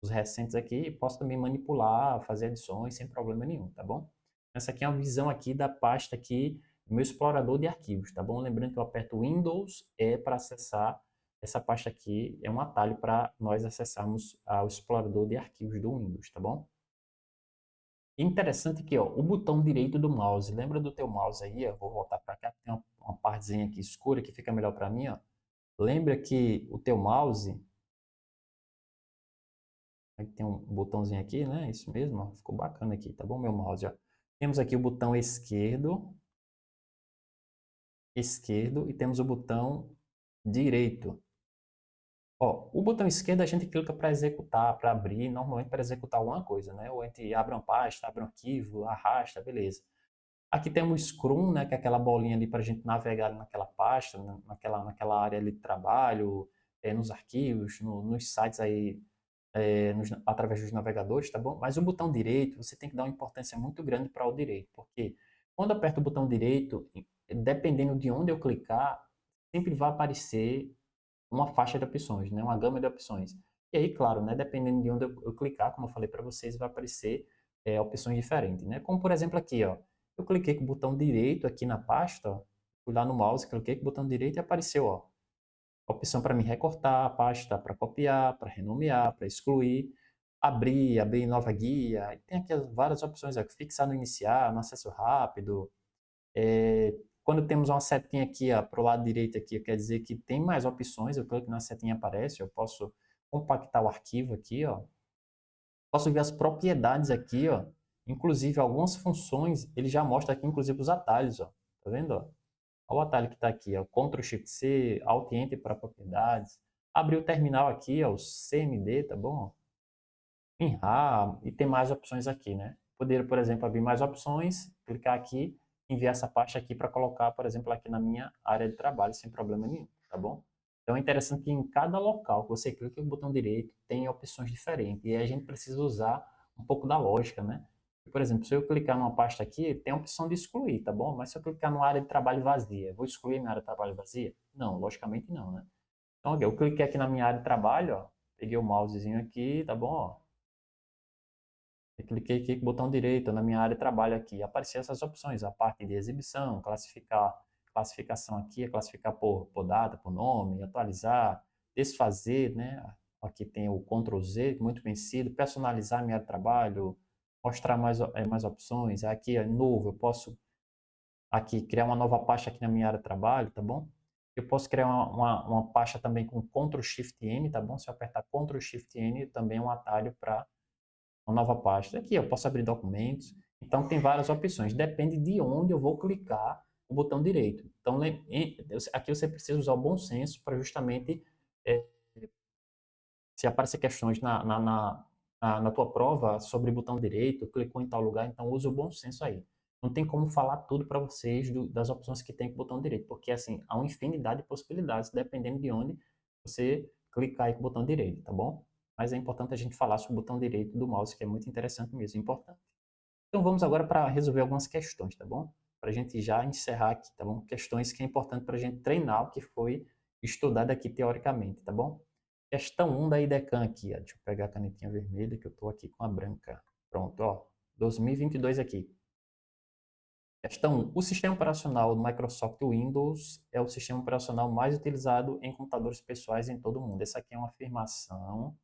os recentes aqui, e posso também manipular, fazer adições sem problema nenhum, tá bom? Essa aqui é uma visão aqui da pasta aqui, do meu explorador de arquivos, tá bom? Lembrando que eu aperto Windows para acessar essa pasta aqui, é um atalho para nós acessarmos o explorador de arquivos do Windows, tá bom? Interessante que, ó, o botão direito do mouse, lembra do teu mouse aí, ó, vou voltar para cá, tem uma partezinha aqui escura que fica melhor para mim, ó. Lembra que o teu mouse, aí tem um botãozinho aqui, né? Isso mesmo, ó, ficou bacana aqui, tá bom, meu mouse, ó. Temos aqui o botão esquerdo e temos o botão direito. Ó, o botão esquerdo a gente clica para executar, para abrir, normalmente para executar alguma coisa, né? Ou a gente abre uma pasta, abre um arquivo, arrasta, beleza. Aqui temos o Scrum, né, que é aquela bolinha ali para a gente navegar naquela pasta, naquela área ali de trabalho, nos arquivos, nos sites aí, através dos navegadores, tá bom? Mas o botão direito, você tem que dar uma importância muito grande para o direito, porque quando eu aperto o botão direito, dependendo de onde eu clicar, sempre vai aparecer uma faixa de opções, né, uma gama de opções. E aí, claro, né, dependendo de onde eu clicar, como eu falei para vocês, vai aparecer opções diferentes, né? Como por exemplo aqui, ó, eu cliquei com o botão direito aqui na pasta, ó, fui lá no mouse, cliquei com o botão direito e apareceu, ó, a opção para me recortar a pasta, para copiar, para renomear, para excluir, abrir nova guia, e tem aqui várias opções, ó, fixar no iniciar, no acesso rápido, quando temos uma setinha aqui para o lado direito aqui, quer dizer que tem mais opções, eu clico na setinha aparece, eu posso compactar o arquivo aqui, ó. Posso ver as propriedades aqui, ó. Inclusive algumas funções, ele já mostra aqui inclusive os atalhos, ó. Tá vendo, ó? Olha o atalho que está aqui, ó. Ctrl Shift C, Alt Enter para propriedades. Abrir o terminal aqui, ó, o CMD, tá bom? WinRAR, e tem mais opções aqui, né? Poderia, por exemplo, abrir mais opções, clicar aqui, enviar essa pasta aqui para colocar, por exemplo, aqui na minha área de trabalho, sem problema nenhum, tá bom? Então é interessante que em cada local que você clica no botão direito, tem opções diferentes, e aí a gente precisa usar um pouco da lógica, né? Por exemplo, se eu clicar numa pasta aqui, tem a opção de excluir, tá bom? Mas se eu clicar numa área de trabalho vazia, vou excluir minha área de trabalho vazia? Não, logicamente não, né? Então, ok, eu cliquei aqui na minha área de trabalho, ó, peguei o mousezinho aqui, tá bom? Ó, eu cliquei aqui com o botão direito na minha área de trabalho aqui. Apareceram essas opções, a parte de exibição, classificação aqui, é classificar por data, por nome, atualizar, desfazer, né? Aqui tem o Ctrl Z, muito conhecido, personalizar minha área de trabalho, mostrar mais opções. Aqui é novo, eu posso aqui criar uma nova pasta aqui na minha área de trabalho, tá bom? Eu posso criar uma pasta também com Ctrl Shift N, tá bom? Se eu apertar Ctrl Shift N, também é um atalho para uma nova pasta. Aqui eu posso abrir documentos. Então, tem várias opções. Depende de onde eu vou clicar o botão direito. Então, aqui você precisa usar o bom senso para justamente, é, se aparecer questões na tua prova sobre botão direito, clicou em tal lugar, então use o bom senso aí. Não tem como falar tudo para vocês das opções que tem com o botão direito, porque assim, há uma infinidade de possibilidades, dependendo de onde você clicar aí com o botão direito, tá bom? Mas é importante a gente falar sobre o botão direito do mouse, que é muito interessante mesmo, importante. Então vamos agora para resolver algumas questões, tá bom? Para a gente já encerrar aqui, tá bom? Questões que é importante para a gente treinar o que foi estudado aqui teoricamente, tá bom? Questão 1 da IDECAN aqui, ó. Deixa eu pegar a canetinha vermelha que eu estou aqui com a branca. Pronto, ó. 2022 aqui. Questão 1. O sistema operacional do Microsoft Windows é o sistema operacional mais utilizado em computadores pessoais em todo o mundo. Essa aqui é uma afirmação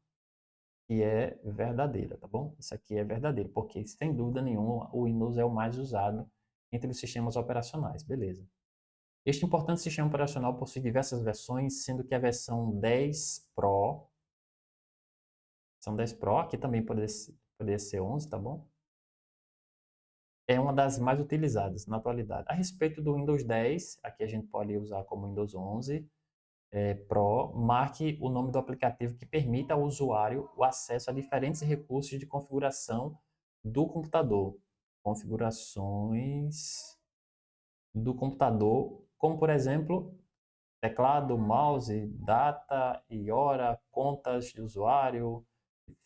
que é verdadeira, tá bom? Isso aqui é verdadeiro, porque sem dúvida nenhuma o Windows é o mais usado entre os sistemas operacionais, beleza? Este importante sistema operacional possui diversas versões, sendo que a versão 10 Pro, são 10 Pro, aqui também poderia ser 11, tá bom? É uma das mais utilizadas na atualidade. A respeito do Windows 10, aqui a gente pode usar como Windows 11 Pro, marque o nome do aplicativo que permita ao usuário o acesso a diferentes recursos de configuração do computador. Configurações do computador, como por exemplo, teclado, mouse, data e hora, contas de usuário,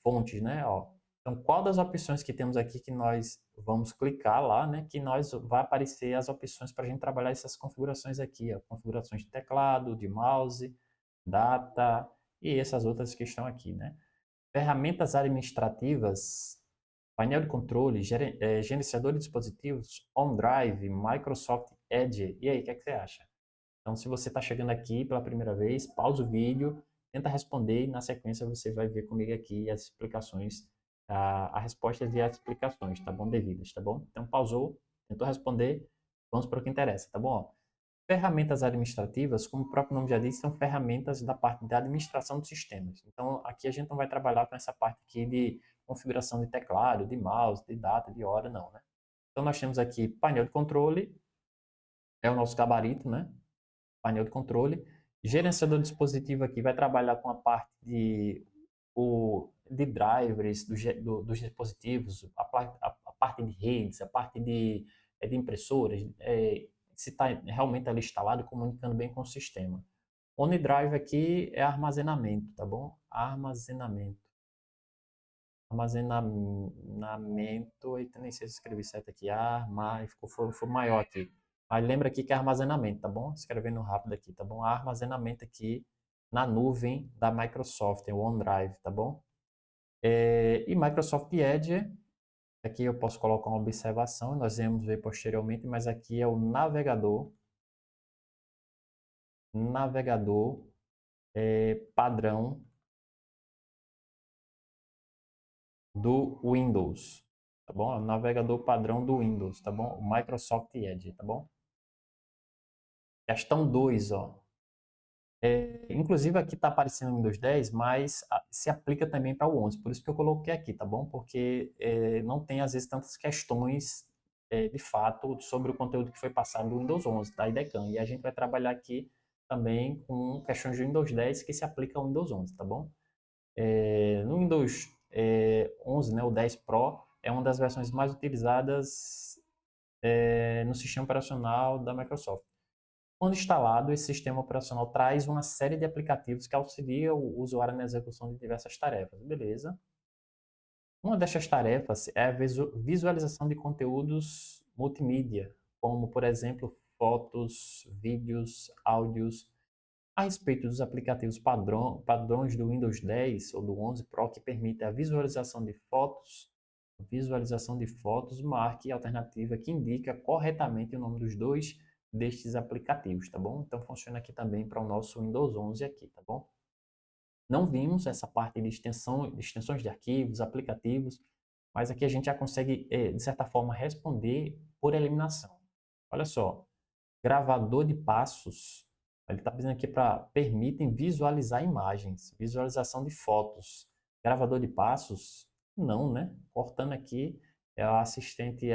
fontes, né? Ó. Então, qual das opções que temos aqui que nós vamos clicar lá, né? Que nós vai aparecer as opções para a gente trabalhar essas configurações aqui, ó. Configurações de teclado, de mouse, data e essas outras que estão aqui, né? Ferramentas administrativas, painel de controle, gerenciador de dispositivos, OneDrive, Microsoft Edge. E aí, o que é que você acha? Então, se você está chegando aqui pela primeira vez, pausa o vídeo, tenta responder e na sequência você vai ver comigo aqui as explicações, a respostas e as explicações, tá bom? Devidas, tá bom? Então, pausou, tentou responder, vamos para o que interessa, tá bom? Ferramentas administrativas, como o próprio nome já diz, são ferramentas da parte da administração de sistemas. Então, aqui a gente não vai trabalhar com essa parte aqui de configuração de teclado, de mouse, de data, de hora, não, né? Então, nós temos aqui painel de controle, é o nosso gabarito, né? Painel de controle. Gerenciador de dispositivo aqui vai trabalhar com a parte de drivers dos dispositivos, a parte de redes, a parte de impressoras, se está realmente ali instalado e comunicando bem com o sistema. OneDrive aqui é armazenamento, tá bom? Armazenamento. Armazenamento, eita, nem sei se escrevi certo aqui, foi maior aqui. Mas lembra aqui que é armazenamento, tá bom? Escrevendo rápido aqui, tá bom? Armazenamento aqui na nuvem da Microsoft, o OneDrive, tá bom? E Microsoft Edge, aqui eu posso colocar uma observação, nós vamos ver posteriormente, mas aqui é o navegador padrão do Windows, tá bom? É o navegador padrão do Windows, tá bom? O Microsoft Edge, tá bom? Questão 2, ó. Inclusive aqui está aparecendo o Windows 10, mas se aplica também para o 11, por isso que eu coloquei aqui, tá bom? Porque não tem às vezes tantas questões de fato sobre o conteúdo que foi passado do Windows 11, da IDECAM, e a gente vai trabalhar aqui também com questões do Windows 10 que se aplica ao Windows 11, tá bom? No Windows 11, né, o 10 Pro, é uma das versões mais utilizadas no sistema operacional da Microsoft. Quando instalado, esse sistema operacional traz uma série de aplicativos que auxiliam o usuário na execução de diversas tarefas. Beleza. Uma dessas tarefas é a visualização de conteúdos multimídia, como, por exemplo, fotos, vídeos, áudios, a respeito dos aplicativos padrões do Windows 10 ou do 11 Pro que permitem a visualização de fotos, marque a alternativa que indica corretamente o nome dos dois destes aplicativos, tá bom? Então funciona aqui também para o nosso Windows 11 aqui, tá bom? Não vimos essa parte de extensões de arquivos, aplicativos, mas aqui a gente já consegue, de certa forma, responder por eliminação. Olha só, gravador de passos, ele está dizendo aqui para permitem visualizar imagens, visualização de fotos. Gravador de passos, não, né? Cortando aqui, é assistente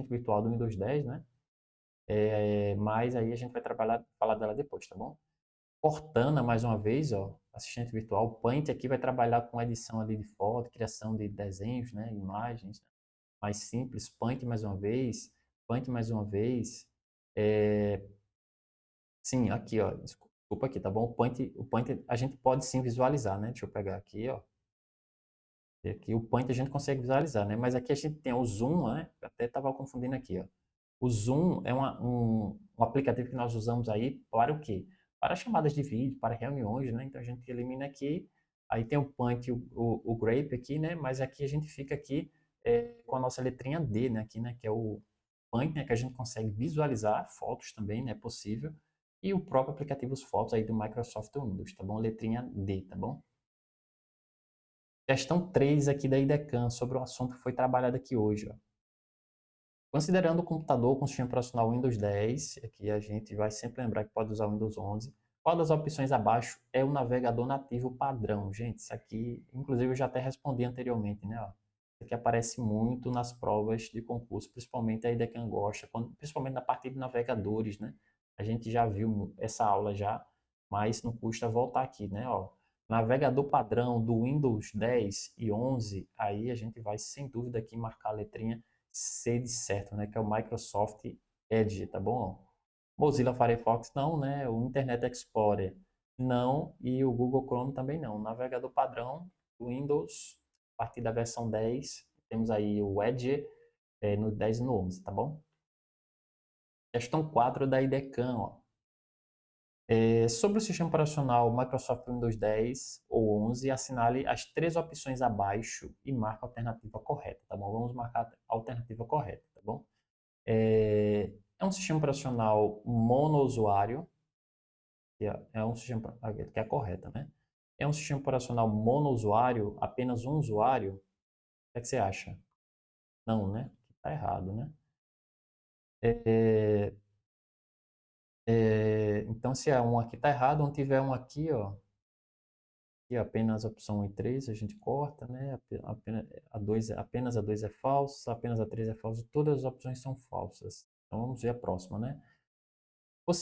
virtual do Windows 10, né? Mas aí a gente vai falar dela depois, tá bom? Cortana, mais uma vez, ó, assistente virtual. O Paint aqui vai trabalhar com edição ali de foto, criação de desenhos, né? Imagens, né? Mais simples. Paint mais uma vez. Paint mais uma vez. É, Sim, aqui, ó, desculpa aqui, tá bom? O Paint a gente pode sim visualizar, né? Deixa eu pegar aqui, ó. E aqui o Paint a gente consegue visualizar, né? Mas aqui a gente tem o Zoom, né? Eu até estava confundindo aqui, ó. O Zoom é um aplicativo que nós usamos aí para o quê? Para chamadas de vídeo, para reuniões, né? Então a gente elimina aqui, aí tem o Paint, o Grape aqui, né? Mas aqui a gente fica aqui com a nossa letrinha D, né? Aqui, né? Que é o Paint, né? Que a gente consegue visualizar fotos também, né? É possível. E o próprio aplicativo Os Fotos aí do Microsoft Windows, tá bom? Letrinha D, tá bom? Questão 3 aqui da IDECAM, sobre o assunto que foi trabalhado aqui hoje, ó. Considerando o computador com sistema operacional Windows 10, aqui a gente vai sempre lembrar que pode usar o Windows 11. Qual das opções abaixo é o navegador nativo padrão? Gente, isso aqui, inclusive eu já até respondi anteriormente, né? Ó. Isso aqui aparece muito nas provas de concurso, principalmente aí da quem gosta, principalmente na parte de navegadores, né? A gente já viu essa aula já, mas não custa voltar aqui, né? Ó, navegador padrão do Windows 10 e 11, aí a gente vai sem dúvida aqui marcar a letrinha C de certo, né? Que é o Microsoft Edge, tá bom? Mozilla Firefox não, né? O Internet Explorer não e o Google Chrome também não. O navegador padrão do Windows, a partir da versão 10, temos aí o Edge no 10 e no 11, tá bom? Questão 4 da IDECAM, ó. Sobre o sistema operacional Microsoft Windows 10 ou 11, assinale as três opções abaixo e marque a alternativa correta, tá bom? Vamos marcar a alternativa correta, tá bom? É um sistema operacional monousuário, que é um sistema que é correta, né? É um sistema operacional monousuário, apenas um usuário? O que é que você acha? Não, né? Tá errado, né? É, então, se é um aqui tá errado, onde tiver um aqui, ó, e apenas a opção 1 e 3 a gente corta, né? Apenas a 2 é falsa, apenas a 3 é falsa, todas as opções são falsas. Então vamos ver a próxima, né? Por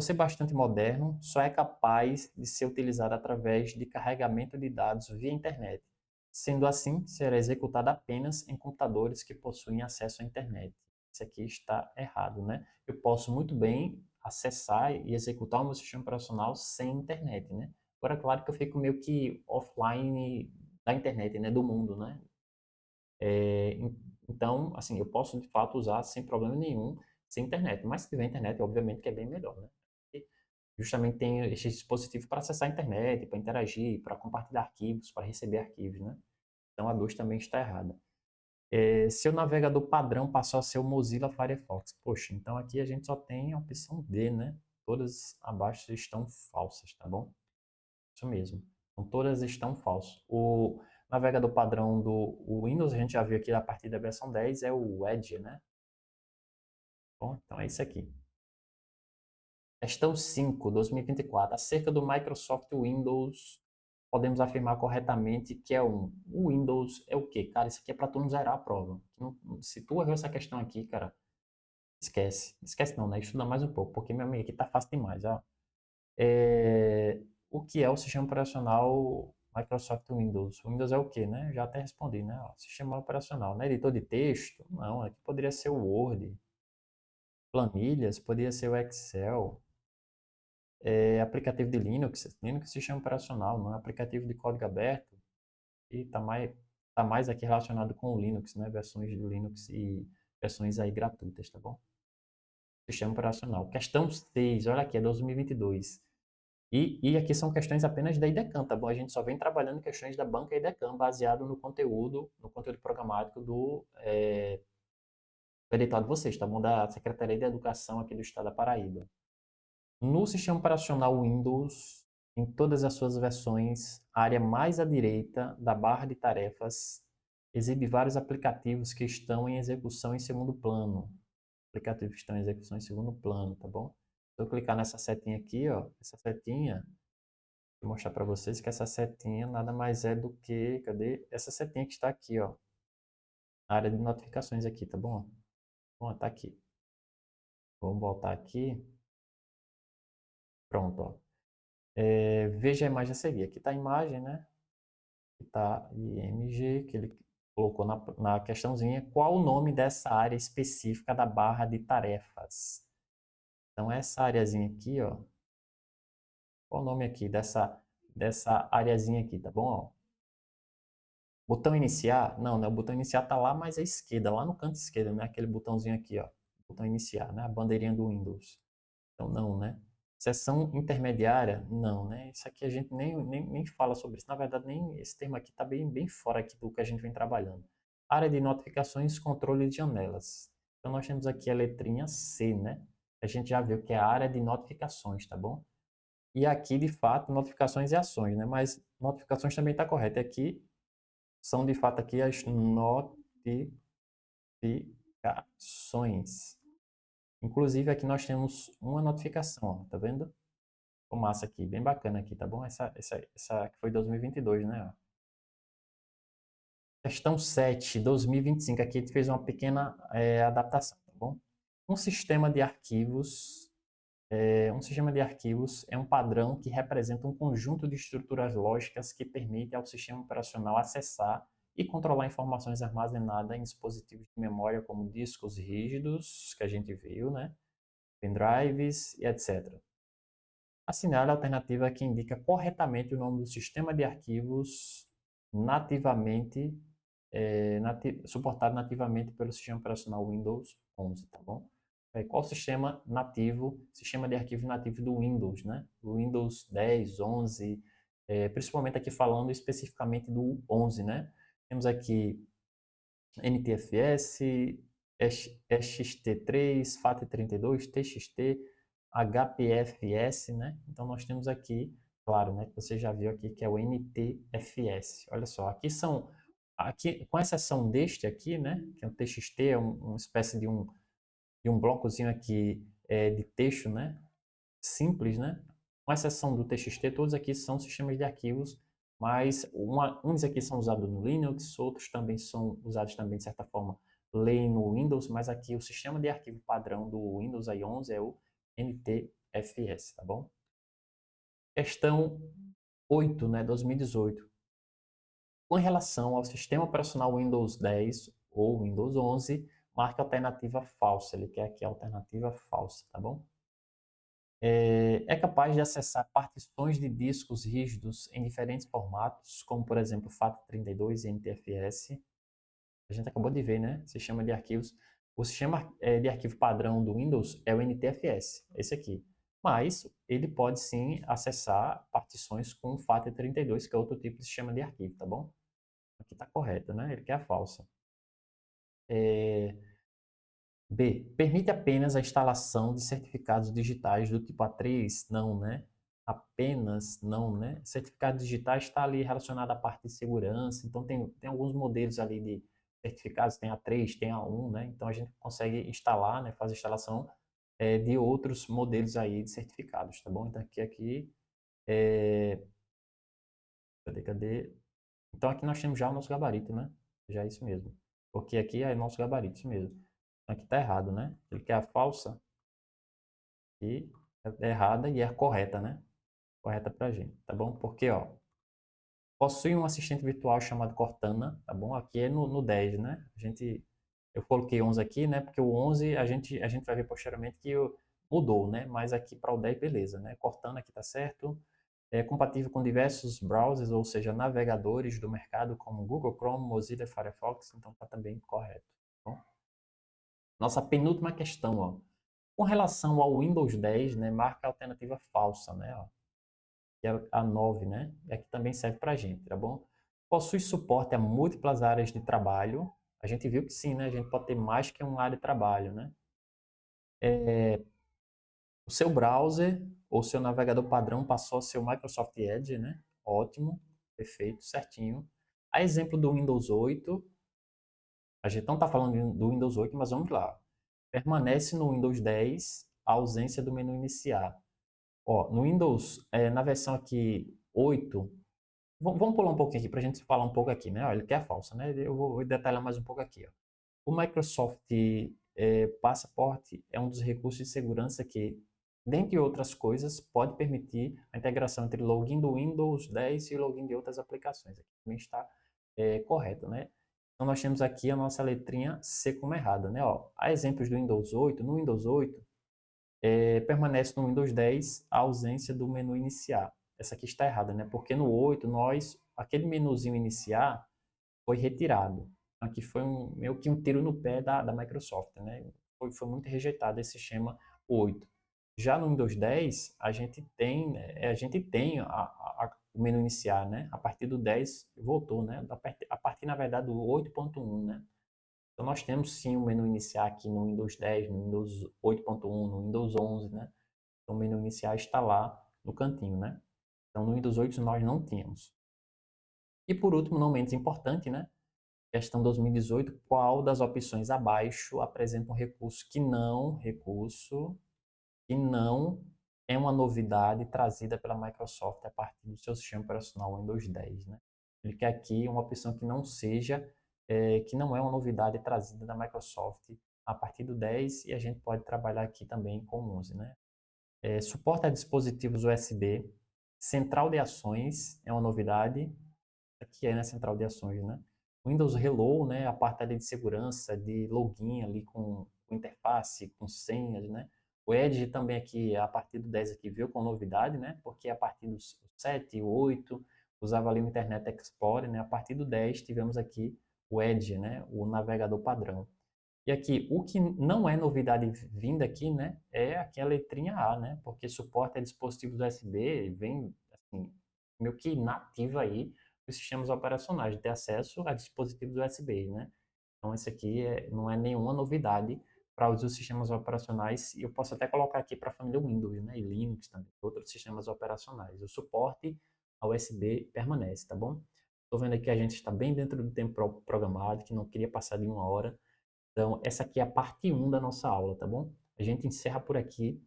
ser bastante moderno, só é capaz de ser utilizado através de carregamento de dados via internet. Sendo assim, será executado apenas em computadores que possuem acesso à internet. Isso aqui está errado, né? Eu posso muito bem acessar e executar o meu sistema operacional sem internet, né? Agora, claro que eu fico meio que offline da internet, né? Do mundo, né? É, então, assim, eu posso de fato usar sem problema nenhum, sem internet. Mas se tiver internet, obviamente que é bem melhor, né? E justamente tem esse dispositivo para acessar a internet, para interagir, para compartilhar arquivos, para receber arquivos, né? Então a 2 também está errada. Seu navegador padrão passou a ser o Mozilla Firefox. Poxa, então aqui a gente só tem a opção D, né? Todas abaixo estão falsas, tá bom? Isso mesmo. Então, todas estão falsas. O navegador padrão do Windows, a gente já viu aqui a partir da versão 10, é o Edge, né? Bom, então é isso aqui. Questão 5, 2024. Acerca do Microsoft Windows, podemos afirmar corretamente que é o Windows é o quê? Cara, isso aqui é para tu não zerar a prova. Se tu errou essa questão aqui, cara, esquece. Esquece não, né? Estuda mais um pouco, porque meu amigo aqui tá fácil demais, ó. O que é o sistema operacional Microsoft Windows? O Windows é o quê, né? Já até respondi, né? Ó, sistema operacional, né? Editor de texto? Não, aqui poderia ser o Word. Planilhas? Poderia ser o Excel. Aplicativo de Linux? Linux é sistema operacional, não é aplicativo de código aberto. E tá mais aqui relacionado com o Linux, né? Versões do Linux e versões aí gratuitas, tá bom? Sistema operacional. Questão 6, olha aqui, é 2022. E aqui são questões apenas da IDECAM, tá bom? A gente só vem trabalhando questões da banca IDECAM, baseado no conteúdo programático do edital de vocês, tá bom? Da Secretaria de Educação aqui do Estado da Paraíba. No sistema operacional Windows, em todas as suas versões, a área mais à direita da barra de tarefas exibe vários aplicativos que estão em execução em segundo plano. Aplicativos que estão em execução em segundo plano, tá bom? Se eu clicar nessa setinha aqui, ó, essa setinha, vou mostrar para vocês que essa setinha nada mais é do que, cadê? Essa setinha que está aqui, ó, na área de notificações aqui, tá bom? Bom, tá aqui. Vamos voltar aqui. Pronto, ó. Veja a imagem a seguir. Aqui está a imagem, né? Aqui está IMG, que ele colocou na questãozinha. Qual o nome dessa área específica da barra de tarefas? Então, essa areazinha aqui, ó. Qual o nome aqui dessa areazinha aqui, tá bom? Ó, botão iniciar? Não, né? O botão iniciar tá lá mais à esquerda, lá no canto esquerdo, né? Aquele botãozinho aqui, ó. Botão iniciar, né? A bandeirinha do Windows. Então, não, né? Seção intermediária? Não, né? Isso aqui a gente nem fala sobre isso. Na verdade, nem esse termo aqui está bem fora aqui do que a gente vem trabalhando. Área de notificações, controle de janelas. Então, nós temos aqui a letrinha C, né? A gente já viu que é a área de notificações, tá bom? E aqui, de fato, notificações e ações, né? Mas notificações também está correto. Aqui são, de fato, aqui as notificações, notificações. Inclusive aqui nós temos uma notificação, ó, tá vendo? Ficou massa aqui, bem bacana aqui, tá bom? Essa que foi 2022, né? Questão 7, 2025. Aqui a gente fez uma pequena adaptação, tá bom? Um sistema de arquivos é um padrão que representa um conjunto de estruturas lógicas que permite ao sistema operacional acessar e controlar informações armazenadas em dispositivos de memória como discos rígidos, que a gente viu, né? Pendrives e etc. Assinale a alternativa que indica corretamente o nome do sistema de arquivos nativamente suportado nativamente pelo sistema operacional Windows 11, tá bom? Qual sistema nativo, sistema de arquivo nativo do Windows, né? O Windows 10, 11, principalmente aqui falando especificamente do 11, né? Temos aqui NTFS, XT3, FAT32, TXT, HPFS, né? Então nós temos aqui, claro, né, que você já viu aqui que é o NTFS. Olha só, aqui com exceção deste aqui, né, que é o TXT, é uma espécie de um blocozinho aqui de texto, né, simples, né? Com exceção do TXT, todos aqui são sistemas de arquivos, mas uns aqui são usados no Linux, outros também são usados também, de certa forma, leem no Windows, mas aqui o sistema de arquivo padrão do Windows 11 é o NTFS, tá bom? Questão 8, né, 2018. Com relação ao sistema operacional Windows 10 ou Windows 11, marque a alternativa falsa. Ele quer aqui a alternativa falsa, tá bom? É capaz de acessar partições de discos rígidos em diferentes formatos, como por exemplo FAT32 e NTFS. A gente acabou de ver, né? Sistema de arquivos. O sistema de arquivo padrão do Windows é o NTFS, esse aqui. Mas ele pode sim acessar partições com FAT32, que é outro tipo de sistema de arquivo, tá bom? Aqui está correto, né? Ele quer a falsa. B. Permite apenas a instalação de certificados digitais do tipo A3? Não, né? Apenas não, né? Certificados digitais está ali relacionado à parte de segurança, então tem alguns modelos ali de certificados, tem A3, tem A1, né? Então a gente consegue instalar, né? Fazer instalação de outros modelos aí de certificados, tá bom? Então aqui cadê? Então aqui nós temos já o nosso gabarito, né? Já é isso mesmo. Porque aqui é nosso gabarito, isso mesmo. Aqui está errado, né? Ele quer a falsa e é errada e é a correta, né? Correta pra gente, tá bom? Porque, ó, possui um assistente virtual chamado Cortana, tá bom? Aqui é no 10, né? Eu coloquei 11 aqui, né? Porque o 11 a gente vai ver posteriormente que mudou, né? Mas aqui para o 10, beleza, né? Cortana aqui tá certo. É compatível com diversos browsers, ou seja, navegadores do mercado como Google Chrome, Mozilla e Firefox, então tá também correto, tá bom? Nossa penúltima questão, ó. Com relação ao Windows 10, né, marca a alternativa falsa, né, ó, que é a 9, né, e aqui também serve para a gente, tá bom? Possui suporte a múltiplas áreas de trabalho. A gente viu que sim, né, a gente pode ter mais que uma área de trabalho, né? O seu browser ou seu navegador padrão passou a ser o Microsoft Edge, né? Ótimo, perfeito, certinho. A exemplo do Windows 8, a gente não está falando do Windows 8, mas vamos lá. Permanece no Windows 10 a ausência do menu iniciar. Ó, no Windows, na versão aqui 8, vamos pular um pouquinho aqui para a gente falar um pouco aqui, né? Ó, ele quer a falsa, né? Eu vou detalhar mais um pouco aqui, ó. O Microsoft Passport é um dos recursos de segurança que, dentre outras coisas, pode permitir a integração entre login do Windows 10 e login de outras aplicações. Aqui também está correto, né? Então, nós temos aqui a nossa letrinha C como errada, né? Ó, há exemplos do Windows 8. No Windows 8, permanece no Windows 10 a ausência do menu iniciar. Essa aqui está errada, né? Porque no 8, aquele menuzinho iniciar foi retirado. Aqui foi meio que um tiro no pé da Microsoft, né? Foi muito rejeitado esse sistema 8. Já no Windows 10, a gente tem o menu iniciar, né? A partir do 10 voltou, né? A partir, na verdade, do 8.1, né? Então, nós temos sim o menu iniciar aqui no Windows 10, no Windows 8.1, no Windows 11, né? Então, o menu iniciar está lá no cantinho, né? Então, no Windows 8 nós não tínhamos. E por último, não menos importante, né? Questão 2018, qual das opções abaixo apresenta um recurso que não é uma novidade trazida pela Microsoft a partir do seu sistema operacional Windows 10, né? Ele quer aqui uma opção que não seja, que não é uma novidade trazida da Microsoft a partir do 10 e a gente pode trabalhar aqui também com o 11, né? Suporte a dispositivos USB, central de ações é uma novidade, aqui é, né, central de ações, né? Windows Hello, né, a parte ali de segurança, de login ali com interface, com senhas, né? O Edge também aqui, a partir do 10 aqui, veio com novidade, né? Porque a partir do 7, 8, usava ali o Internet Explorer, né? A partir do 10 tivemos aqui o Edge, né? O navegador padrão. E aqui, o que não é novidade vinda aqui, né, é aqui a letrinha A, né, porque suporte a dispositivos USB vem, assim, meio que nativo aí dos sistemas operacionais, de ter acesso a dispositivos USB, né. Então, esse aqui não é nenhuma novidade para os sistemas operacionais, e eu posso até colocar aqui para a família Windows, né, e Linux também, outros sistemas operacionais. O suporte ao USB permanece, tá bom? Estou vendo aqui que a gente está bem dentro do tempo programado, que não queria passar de 1 hora. Então, essa aqui é a parte 1 da nossa aula, tá bom? A gente encerra por aqui.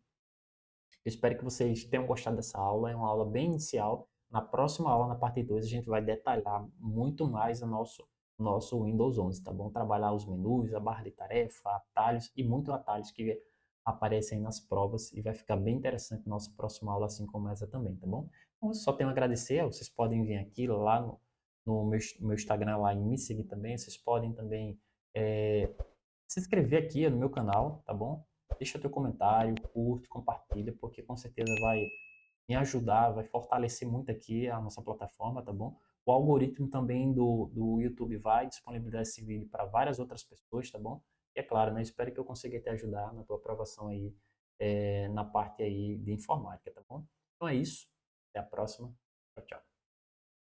Eu espero que vocês tenham gostado dessa aula. É uma aula bem inicial. Na próxima aula, na parte 2, a gente vai detalhar muito mais o nosso Windows 11, tá bom? Trabalhar os menus, a barra de tarefa, atalhos e muitos atalhos que aparecem aí nas provas e vai ficar bem interessante a nossa próxima aula, assim como essa também, tá bom? Então, eu só tenho a agradecer. Vocês podem vir aqui lá no meu Instagram lá e me seguir também. Vocês podem também se inscrever aqui no meu canal, tá bom? Deixa teu comentário, curte, compartilha, porque com certeza vai me ajudar, vai fortalecer muito aqui a nossa plataforma, tá bom? O algoritmo também do YouTube vai disponibilizar esse vídeo para várias outras pessoas, tá bom? E é claro, né? Espero que eu consiga te ajudar na tua aprovação aí, na parte aí de informática, tá bom? Então é isso. Até a próxima. Tchau, tchau.